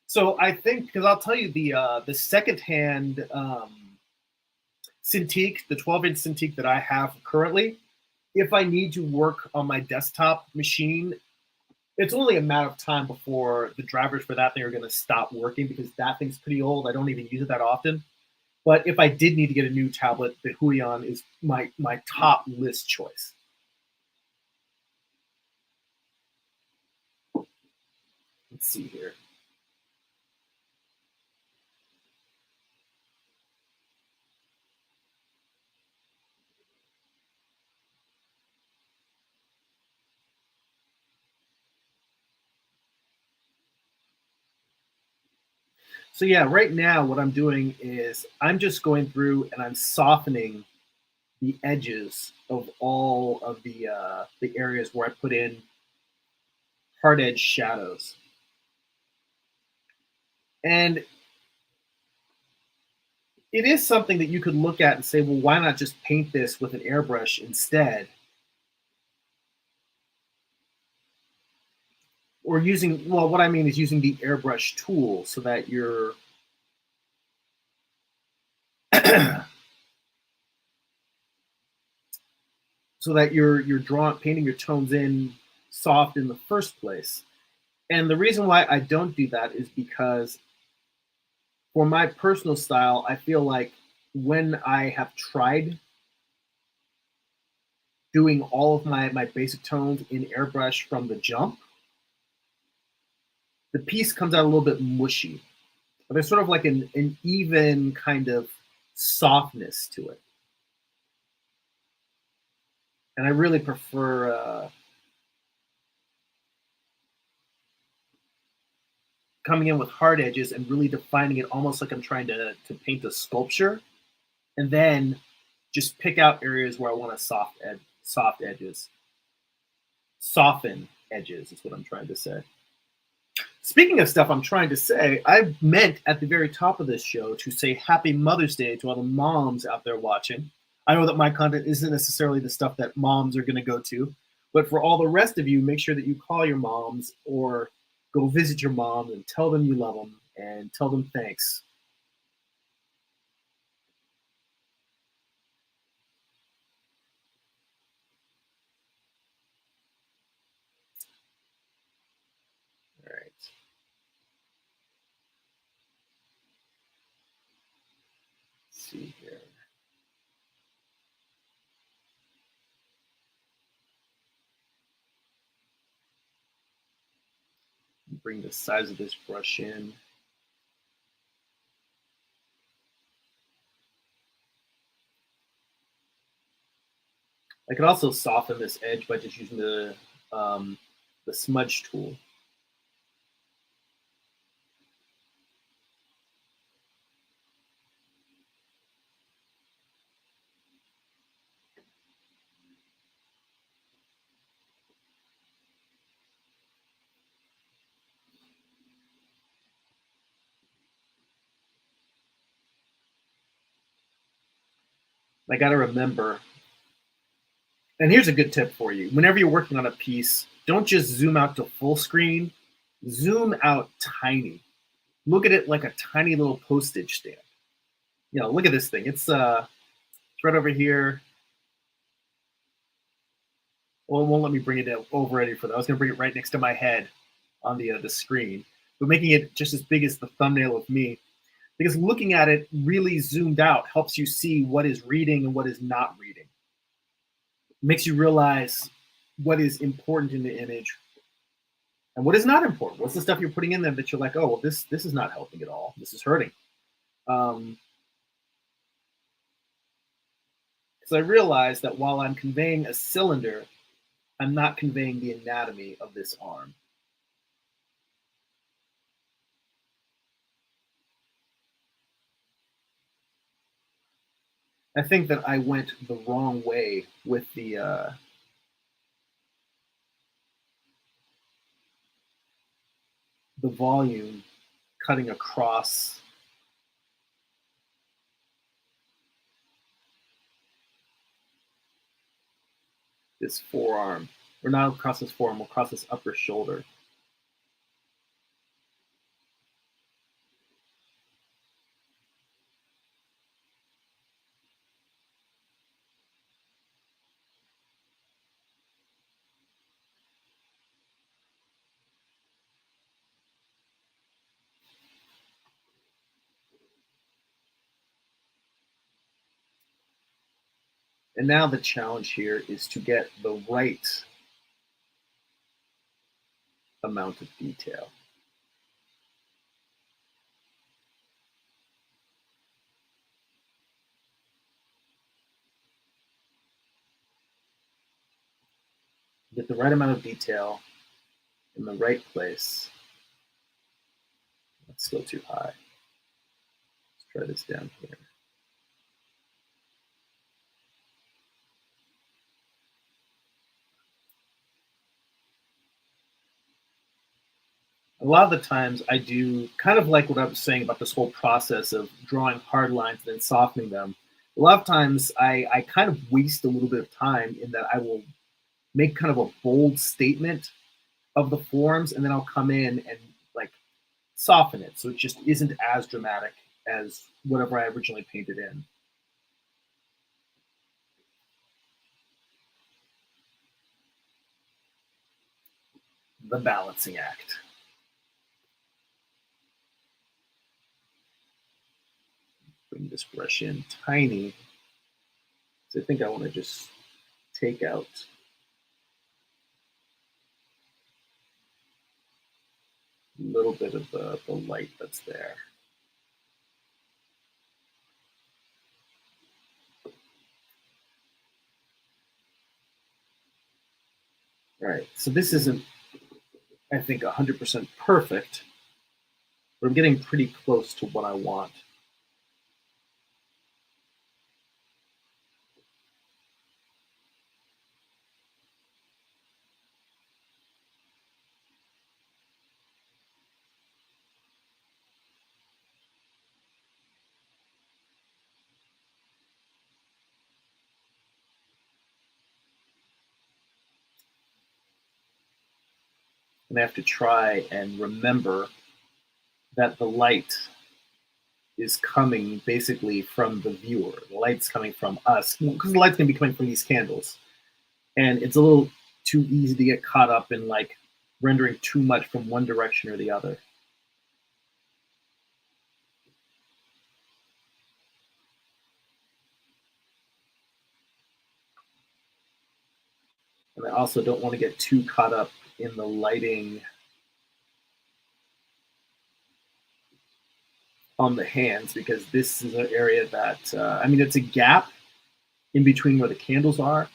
So I think because I'll tell you the secondhand Cintiq, the 12-inch Cintiq that I have currently, if I need to work on my desktop machine, it's only a matter of time before the drivers for that thing are going to stop working because that thing's pretty old. I don't even use it that often. But if I did need to get a new tablet, the Huion is my top list choice. Let's see here. So yeah, right now what I'm doing is I'm just going through and I'm softening the edges of all of the areas where I put in hard edge shadows. And it is something that you could look at and say, well, why not just paint this with an airbrush instead? Or using, well, what I mean is using the airbrush tool so that you're you're drawing painting your tones in soft in the first place. And the reason why I don't do that is because for my personal style, I feel like when I have tried doing all of my basic tones in airbrush from the jump, the piece comes out a little bit mushy. But there's sort of like an even kind of softness to it. And I really prefer coming in with hard edges and really defining it almost like I'm trying to paint a sculpture, and then just pick out areas where I want to soft edges, soften edges is what I'm trying to say. Speaking of stuff I'm trying to say, I meant at the very top of this show to say Happy Mother's Day to all the moms out there watching. I know that my content isn't necessarily the stuff that moms are going to go to, but for all the rest of you, make sure that you call your moms or go visit your mom and tell them you love them and tell them thanks. All right. Let's see here. Bring the size of this brush in. I could also soften this edge by just using the smudge tool. I got to remember, and here's a good tip for you. Whenever you're working on a piece, don't just zoom out to full screen, zoom out tiny. Look at it like a tiny little postage stamp. You know, look at this thing. It's right over here. Well, it won't let me bring it over any further. I was going to bring it right next to my head on the screen, but making it just as big as the thumbnail of me, because looking at it really zoomed out helps you see what is reading and what is not reading. It makes you realize what is important in the image and what is not important. What's the stuff you're putting in there that you're like, oh, well, this is not helping at all. This is hurting. Because I realized that while I'm conveying a cylinder, I'm not conveying the anatomy of this arm. I think that I went the wrong way with the volume cutting across this forearm, or not across this forearm, across this upper shoulder. And now the challenge here is to get the right amount of detail. Get the right amount of detail in the right place. That's still too high. Let's try this down here. A lot of the times I do kind of like what I was saying about this whole process of drawing hard lines and then softening them. A lot of times I kind of waste a little bit of time in that I will make kind of a bold statement of the forms and then I'll come in and like soften it so it just isn't as dramatic as whatever I originally painted in. The balancing act. Bring this brush in tiny. So I think I want to just take out a little bit of the light that's there. All right, so this isn't, I think, 100% perfect, but I'm getting pretty close to what I want. And I have to try and remember that the light is coming basically from the viewer. The light's coming from us because the light's gonna be coming from these candles, and it's a little too easy to get caught up in like rendering too much from one direction or the other. And I also don't want to get too caught up in the lighting on the hands because this is an area that I mean it's a gap in between where the candles are,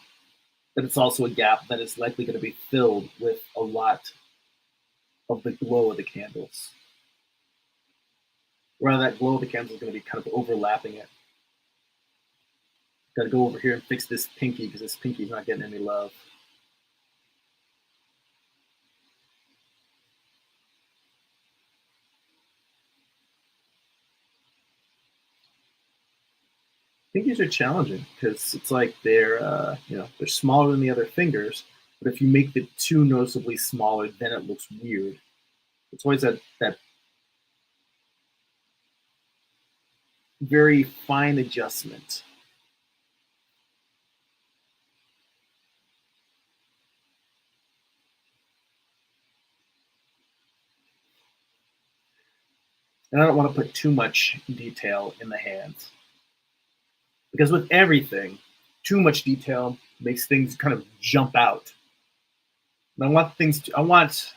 but it's also a gap that is likely going to be filled with a lot of the glow of the candles. Where that glow of the candle is going to be kind of overlapping it. Got to go over here and fix this pinky because this pinky's not getting any love. Pinkies are challenging because it's like they're smaller than the other fingers, but if you make it too noticeably smaller, then it looks weird. It's always that very fine adjustment. And I don't want to put too much detail in the hands because with everything, too much detail makes things kind of jump out. And I want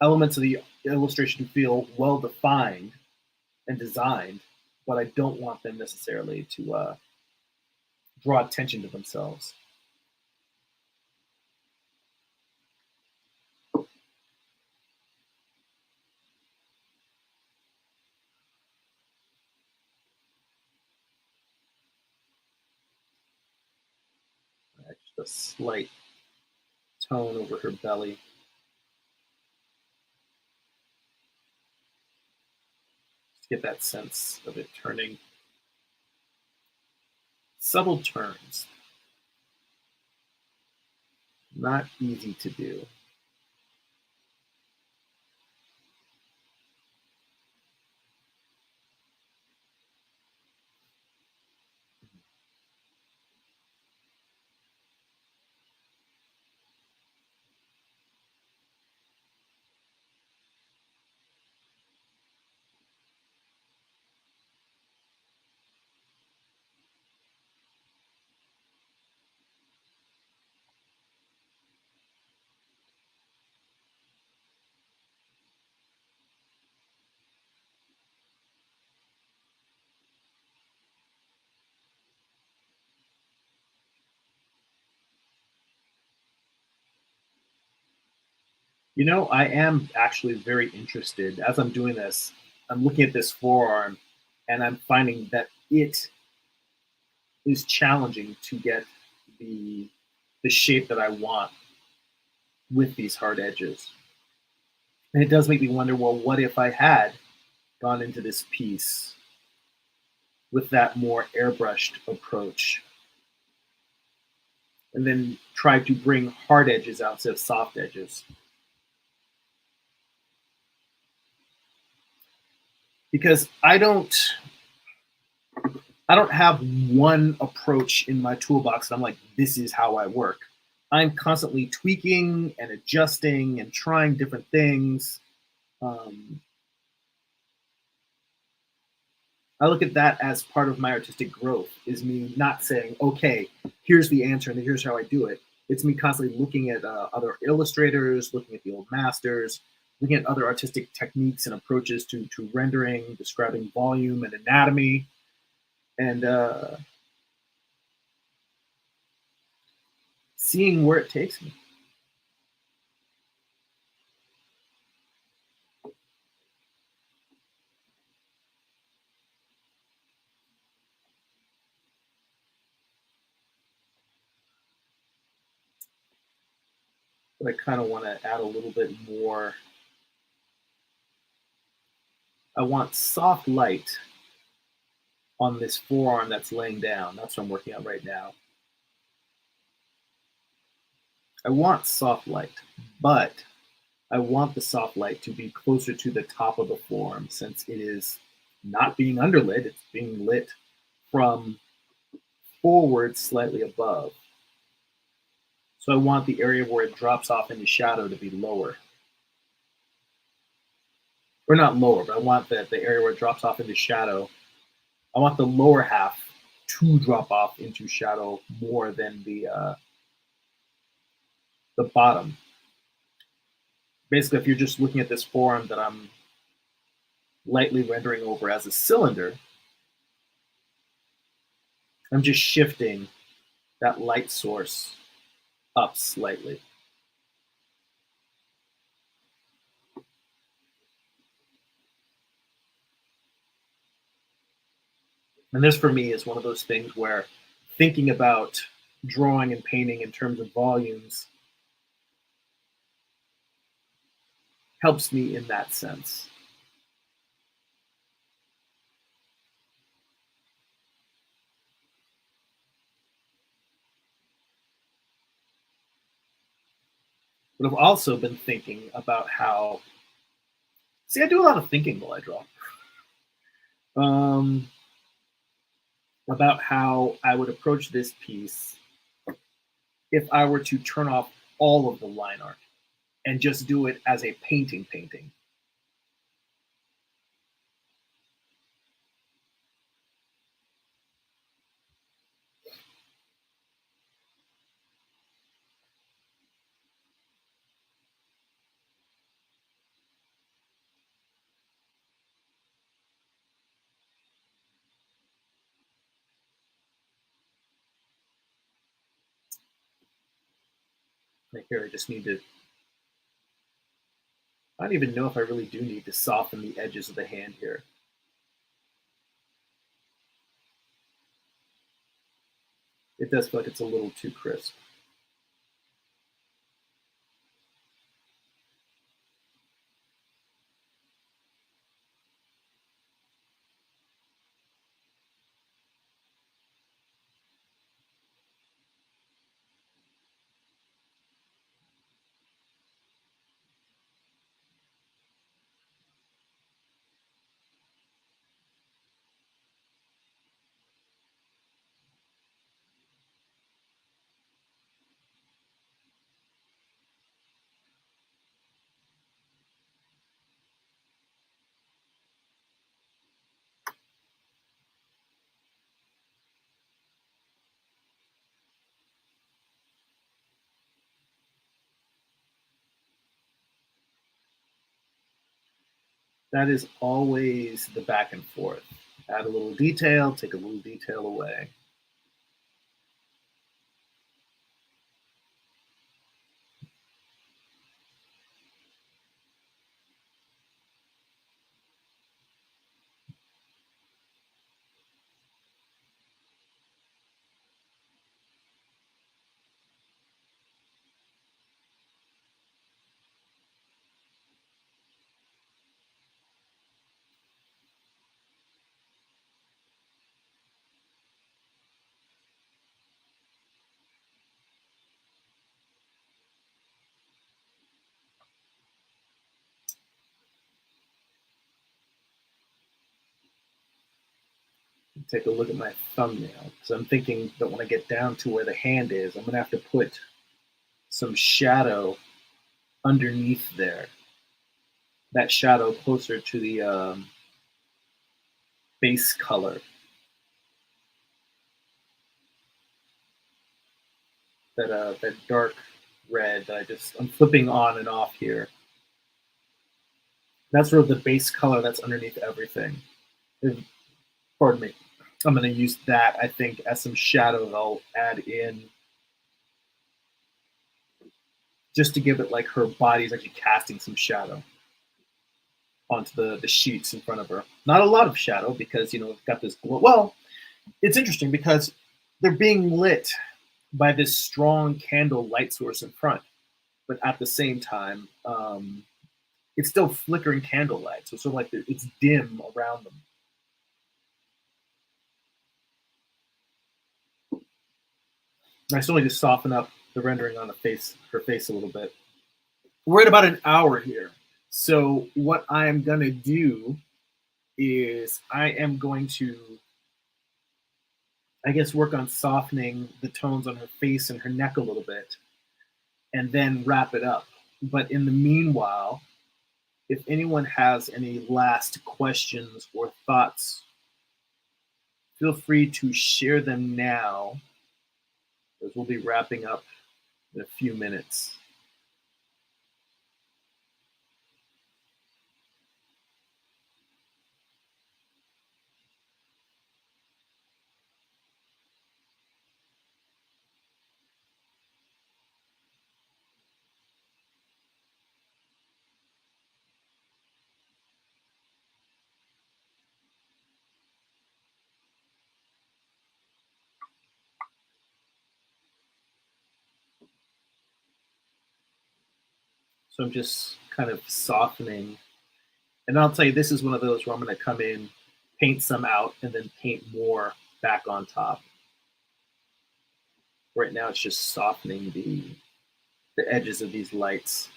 elements of the illustration to feel well defined and designed, but I don't want them necessarily to draw attention to themselves. Just a slight tone over her belly. Just get that sense of it turning. Subtle turns. Not easy to do. You know, I am actually very interested. As I'm doing this, I'm looking at this forearm and I'm finding that it is challenging to get the the shape that I want with these hard edges. And it does make me wonder, well, what if I had gone into this piece with that more airbrushed approach and then tried to bring hard edges out instead of soft edges? Because I don't have one approach in my toolbox. And I'm like, this is how I work. I'm constantly tweaking and adjusting and trying different things. Um, I look at that as part of my artistic growth. Is me not saying, okay, here's the answer and here's how I do it. It's me constantly looking at other illustrators, looking at the old masters, looking at other artistic techniques and approaches to rendering, describing volume and anatomy, and seeing where it takes me. but I kind of want to add a little bit more. I want soft light on this forearm that's laying down. That's what I'm working on right now. I want soft light, but I want the soft light to be closer to the top of the forearm since it is not being underlit, it's being lit from forward slightly above. So I want the area where it drops off into shadow to be lower. Or not lower, but I want the area where it drops off into shadow. I want the lower half to drop off into shadow more than the bottom. Basically, if you're just looking at this forearm that I'm lightly rendering over as a cylinder, I'm just shifting that light source up slightly. And this for me is one of those things where thinking about drawing and painting in terms of volumes helps me in that sense. But I've also been thinking about how, see, I do a lot of thinking while I draw. Um, about how I would approach this piece if I were to turn off all of the line art and just do it as a painting. Like here, I just need to, I don't even know if I really do need to soften the edges of the hand here. It does feel like it's a little too crisp. That is always the back and forth. Add a little detail, take a little detail away. Take a look at my thumbnail because I'm thinking that when I get down to where the hand is, I'm gonna have to put some shadow underneath there. That shadow closer to the base color. That dark red that I'm flipping on and off here. That's sort of the base color that's underneath everything. Pardon me. I'm going to use that, I think, as some shadow that I'll add in just to give it like her body is actually casting some shadow onto the sheets in front of her. Not a lot of shadow because, you know, it's got this glow. Well, it's interesting because they're being lit by this strong candle light source in front. but at the same time, it's still flickering candlelight, so it's sort of like it's dim around them. And I still need to soften up the rendering on her face a little bit. We're at about an hour here, so what I am gonna do is I am going to, I guess, work on softening the tones on her face and her neck a little bit, and then wrap it up. But in the meanwhile, if anyone has any last questions or thoughts, feel free to share them now, as we'll be wrapping up in a few minutes. So I'm just kind of softening. And I'll tell you, this is one of those where I'm going to come in, paint some out, and then paint more back on top. Right now, it's just softening the edges of these lights.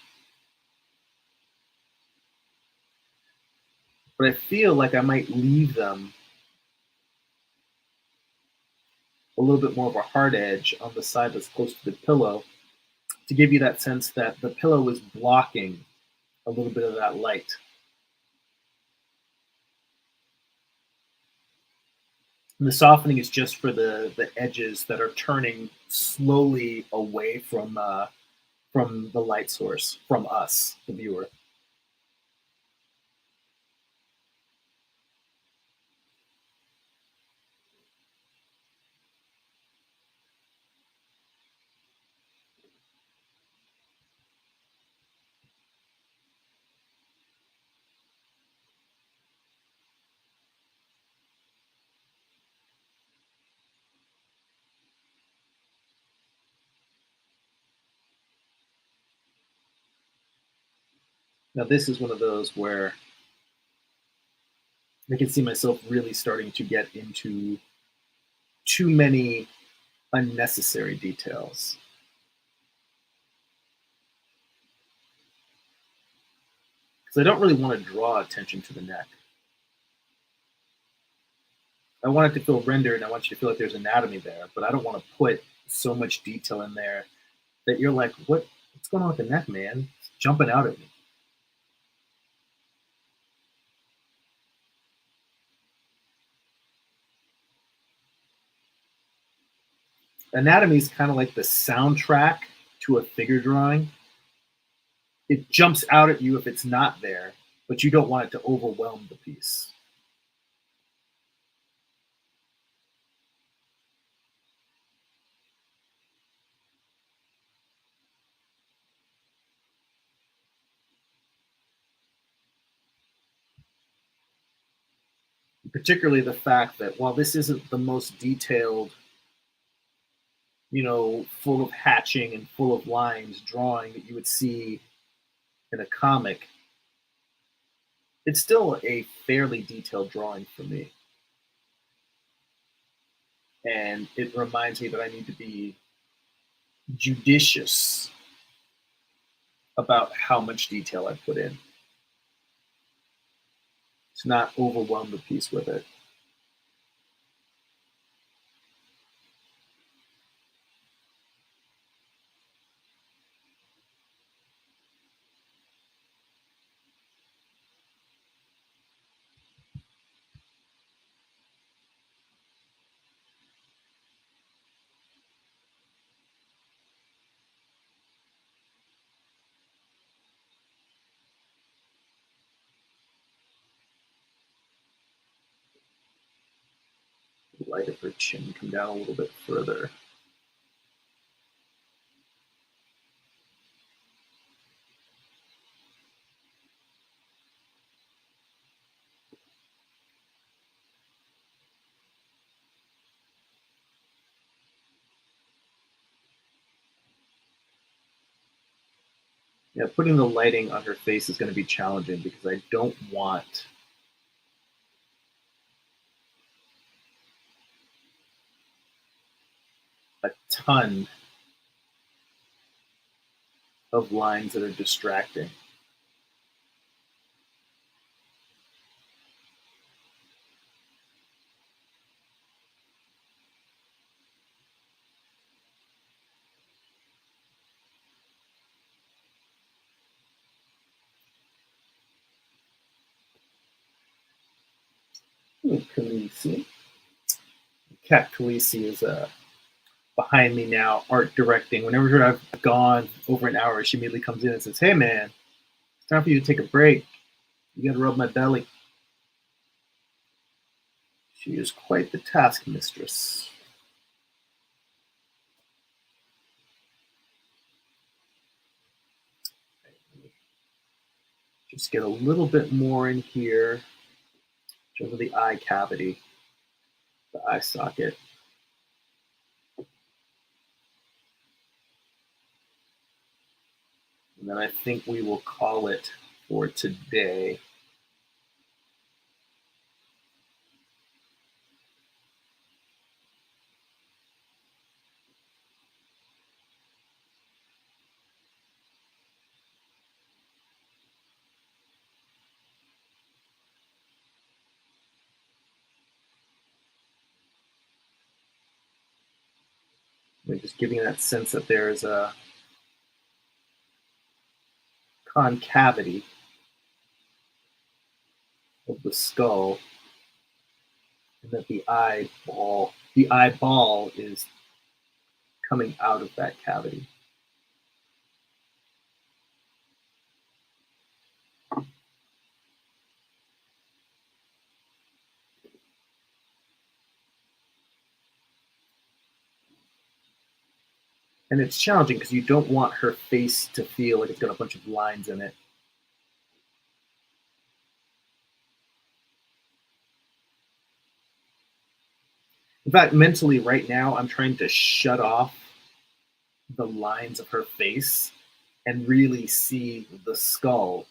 But I feel like I might leave them a little bit more of a hard edge on the side that's close to the pillow to give you that sense that the pillow is blocking a little bit of that light. And the softening is just for the edges that are turning slowly away from the light source, from us, the viewer. Now, this is one of those where I can see myself really starting to get into too many unnecessary details. Because I don't really want to draw attention to the neck. I want it to feel rendered and I want you to feel like there's anatomy there, but I don't want to put so much detail in there that you're like, what's going on with the neck, man? It's jumping out at me. Anatomy is kind of like the soundtrack to a figure drawing. It jumps out at you if it's not there, but you don't want it to overwhelm the piece. Particularly the fact that while this isn't the most detailed, full of hatching and full of lines drawing that you would see in a comic, it's still a fairly detailed drawing for me. And it reminds me that I need to be judicious about how much detail I put in to not overwhelm the piece with it. Light of her chin come down a little bit further. Yeah, putting the lighting on her face is going to be challenging because I don't want a ton of lines that are distracting. Ooh, Khaleesi. Kat Khaleesi is behind me now, art directing. Whenever I've gone over an hour, she immediately comes in and says, "Hey, man, it's time for you to take a break. You got to rub my belly." She is quite the task mistress. Just get a little bit more in here over the eye cavity, the eye socket. And then I think we will call it for today. We're just giving that sense that there is a concavity of the skull, and that the eyeball is coming out of that cavity. And it's challenging because you don't want her face to feel like it's got a bunch of lines in it. In fact, mentally right now, I'm trying to shut off the lines of her face and really see the skull.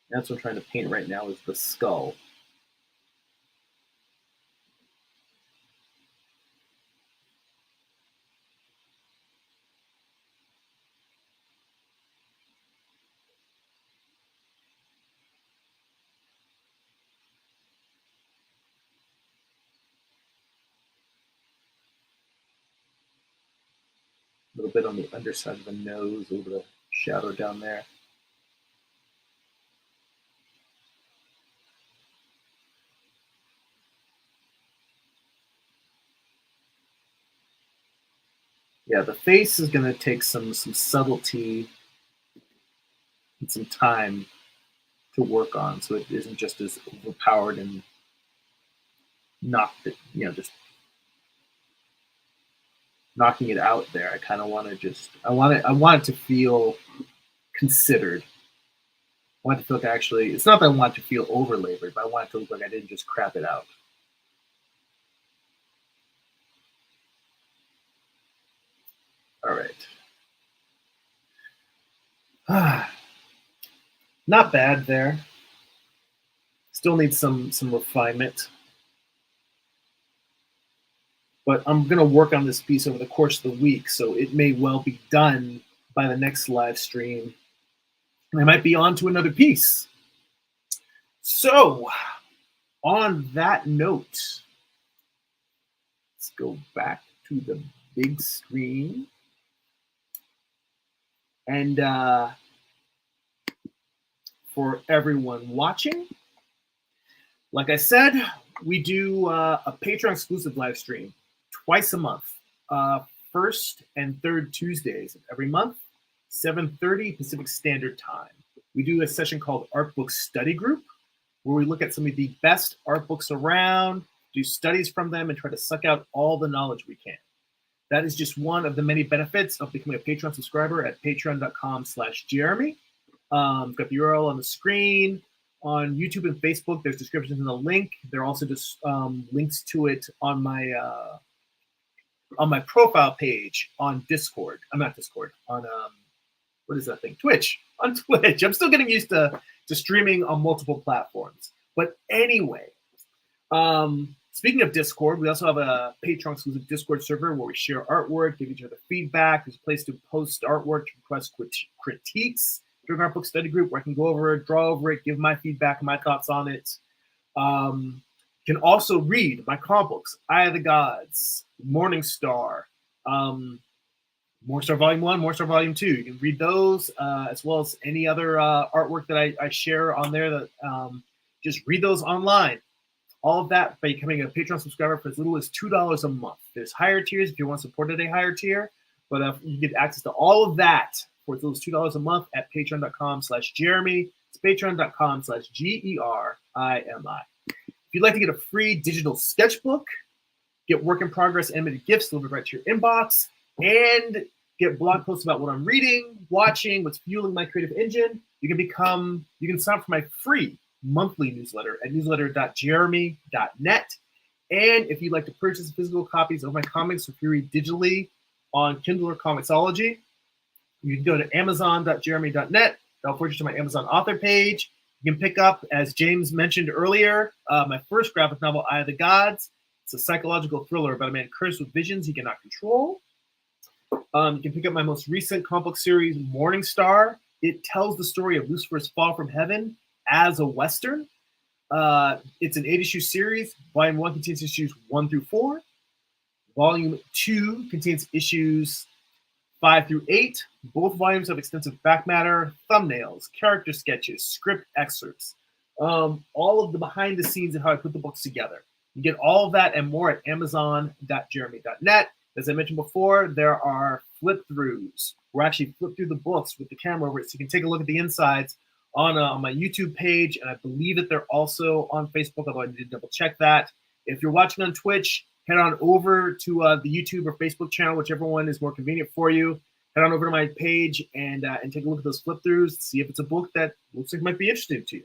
That's what I'm trying to paint right now is the skull. A little bit on the underside of the nose, a little bit of shadow down there. Yeah, the face is going to take some subtlety and some time to work on, so it isn't just as overpowered and knocked it, just knocking it out there. I kind of want to I want it to feel considered. I want it to feel like actually, it's not that I want it to feel over labored, but I want it to look like I didn't just crap it out. All right. Not bad there. Still needs some refinement. But I'm going to work on this piece over the course of the week, so it may well be done by the next live stream. And I might be on to another piece. So, on that note, let's go back to the big screen. And for everyone watching, like I said, we do a Patreon exclusive live stream twice a month, first and third Tuesdays of every month, 7:30 Pacific Standard Time. We do a session called Art Book Study Group, where we look at some of the best art books around, do studies from them, and try to suck out all the knowledge we can. That is just one of the many benefits of becoming a Patreon subscriber at patreon.com/Jeremy. Got the URL on the screen. On YouTube and Facebook, there's descriptions in the link. There are also just links to it on my profile page on Discord. I'm not Discord, on what is that thing? Twitch. On Twitch. I'm still getting used to streaming on multiple platforms. But anyway, speaking of Discord, we also have a Patreon exclusive Discord server where we share artwork, give each other feedback. There's a place to post artwork, to request critiques during our book study group where I can go over it, draw over it, give my feedback, my thoughts on it. You can also read my comic books, Eye of the Gods, Morning Star, Morning Star Volume 1, Morning Star Volume 2. You can read those as well as any other artwork that I share on there. That just read those online. All of that by becoming a Patreon subscriber for as little as $2 a month. There's higher tiers if you want to support at a higher tier, but you get access to all of that for as little as $2 a month at patreon.com/Jeremy. It's patreon.com/GERIMI. If you'd like to get a free digital sketchbook, get work in progress animated GIFs delivered right to your inbox, and get blog posts about what I'm reading, watching, what's fueling my creative engine, you can sign up for my free monthly newsletter at newsletter.jeremy.net. And if you'd like to purchase physical copies of my comics for free digitally on Kindle or Comixology, you can go to amazon.jeremy.net. That'll put you to my Amazon author page. You can pick up, as James mentioned earlier, my first graphic novel, Eye of the Gods. It's a psychological thriller about a man cursed with visions he cannot control. You can pick up my most recent comic book series, Morning Star. It tells the story of Lucifer's fall from heaven as a Western. It's an 8-issue series. Volume 1 contains issues 1 through 4. Volume 2 contains issues 5 through 8. Both volumes have extensive back matter, thumbnails, character sketches, script excerpts, all of the behind the scenes of how I put the books together. You get all of that and more at amazon.jeremy.net. As I mentioned before, there are flip throughs. We're actually flip through the books with the camera over it, so you can take a look at the insides on my YouTube page, and I believe that they're also on Facebook, although I need to double check that. If you're watching on Twitch, head on over to the YouTube or Facebook channel, whichever one is more convenient for you. Head on over to my page and take a look at those flip throughs, see if it's a book that looks like it might be interesting to you.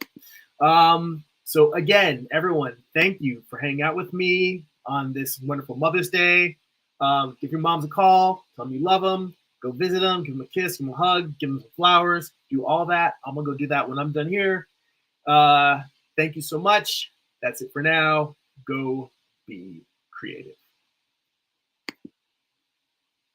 So again, everyone, thank you for hanging out with me on this wonderful Mother's Day. Give your moms a call, tell them you love them, go visit them, give them a kiss, give them a hug, give them some flowers, do all that. I'm gonna go do that when I'm done here. Thank you so much. That's it for now. Go be creative.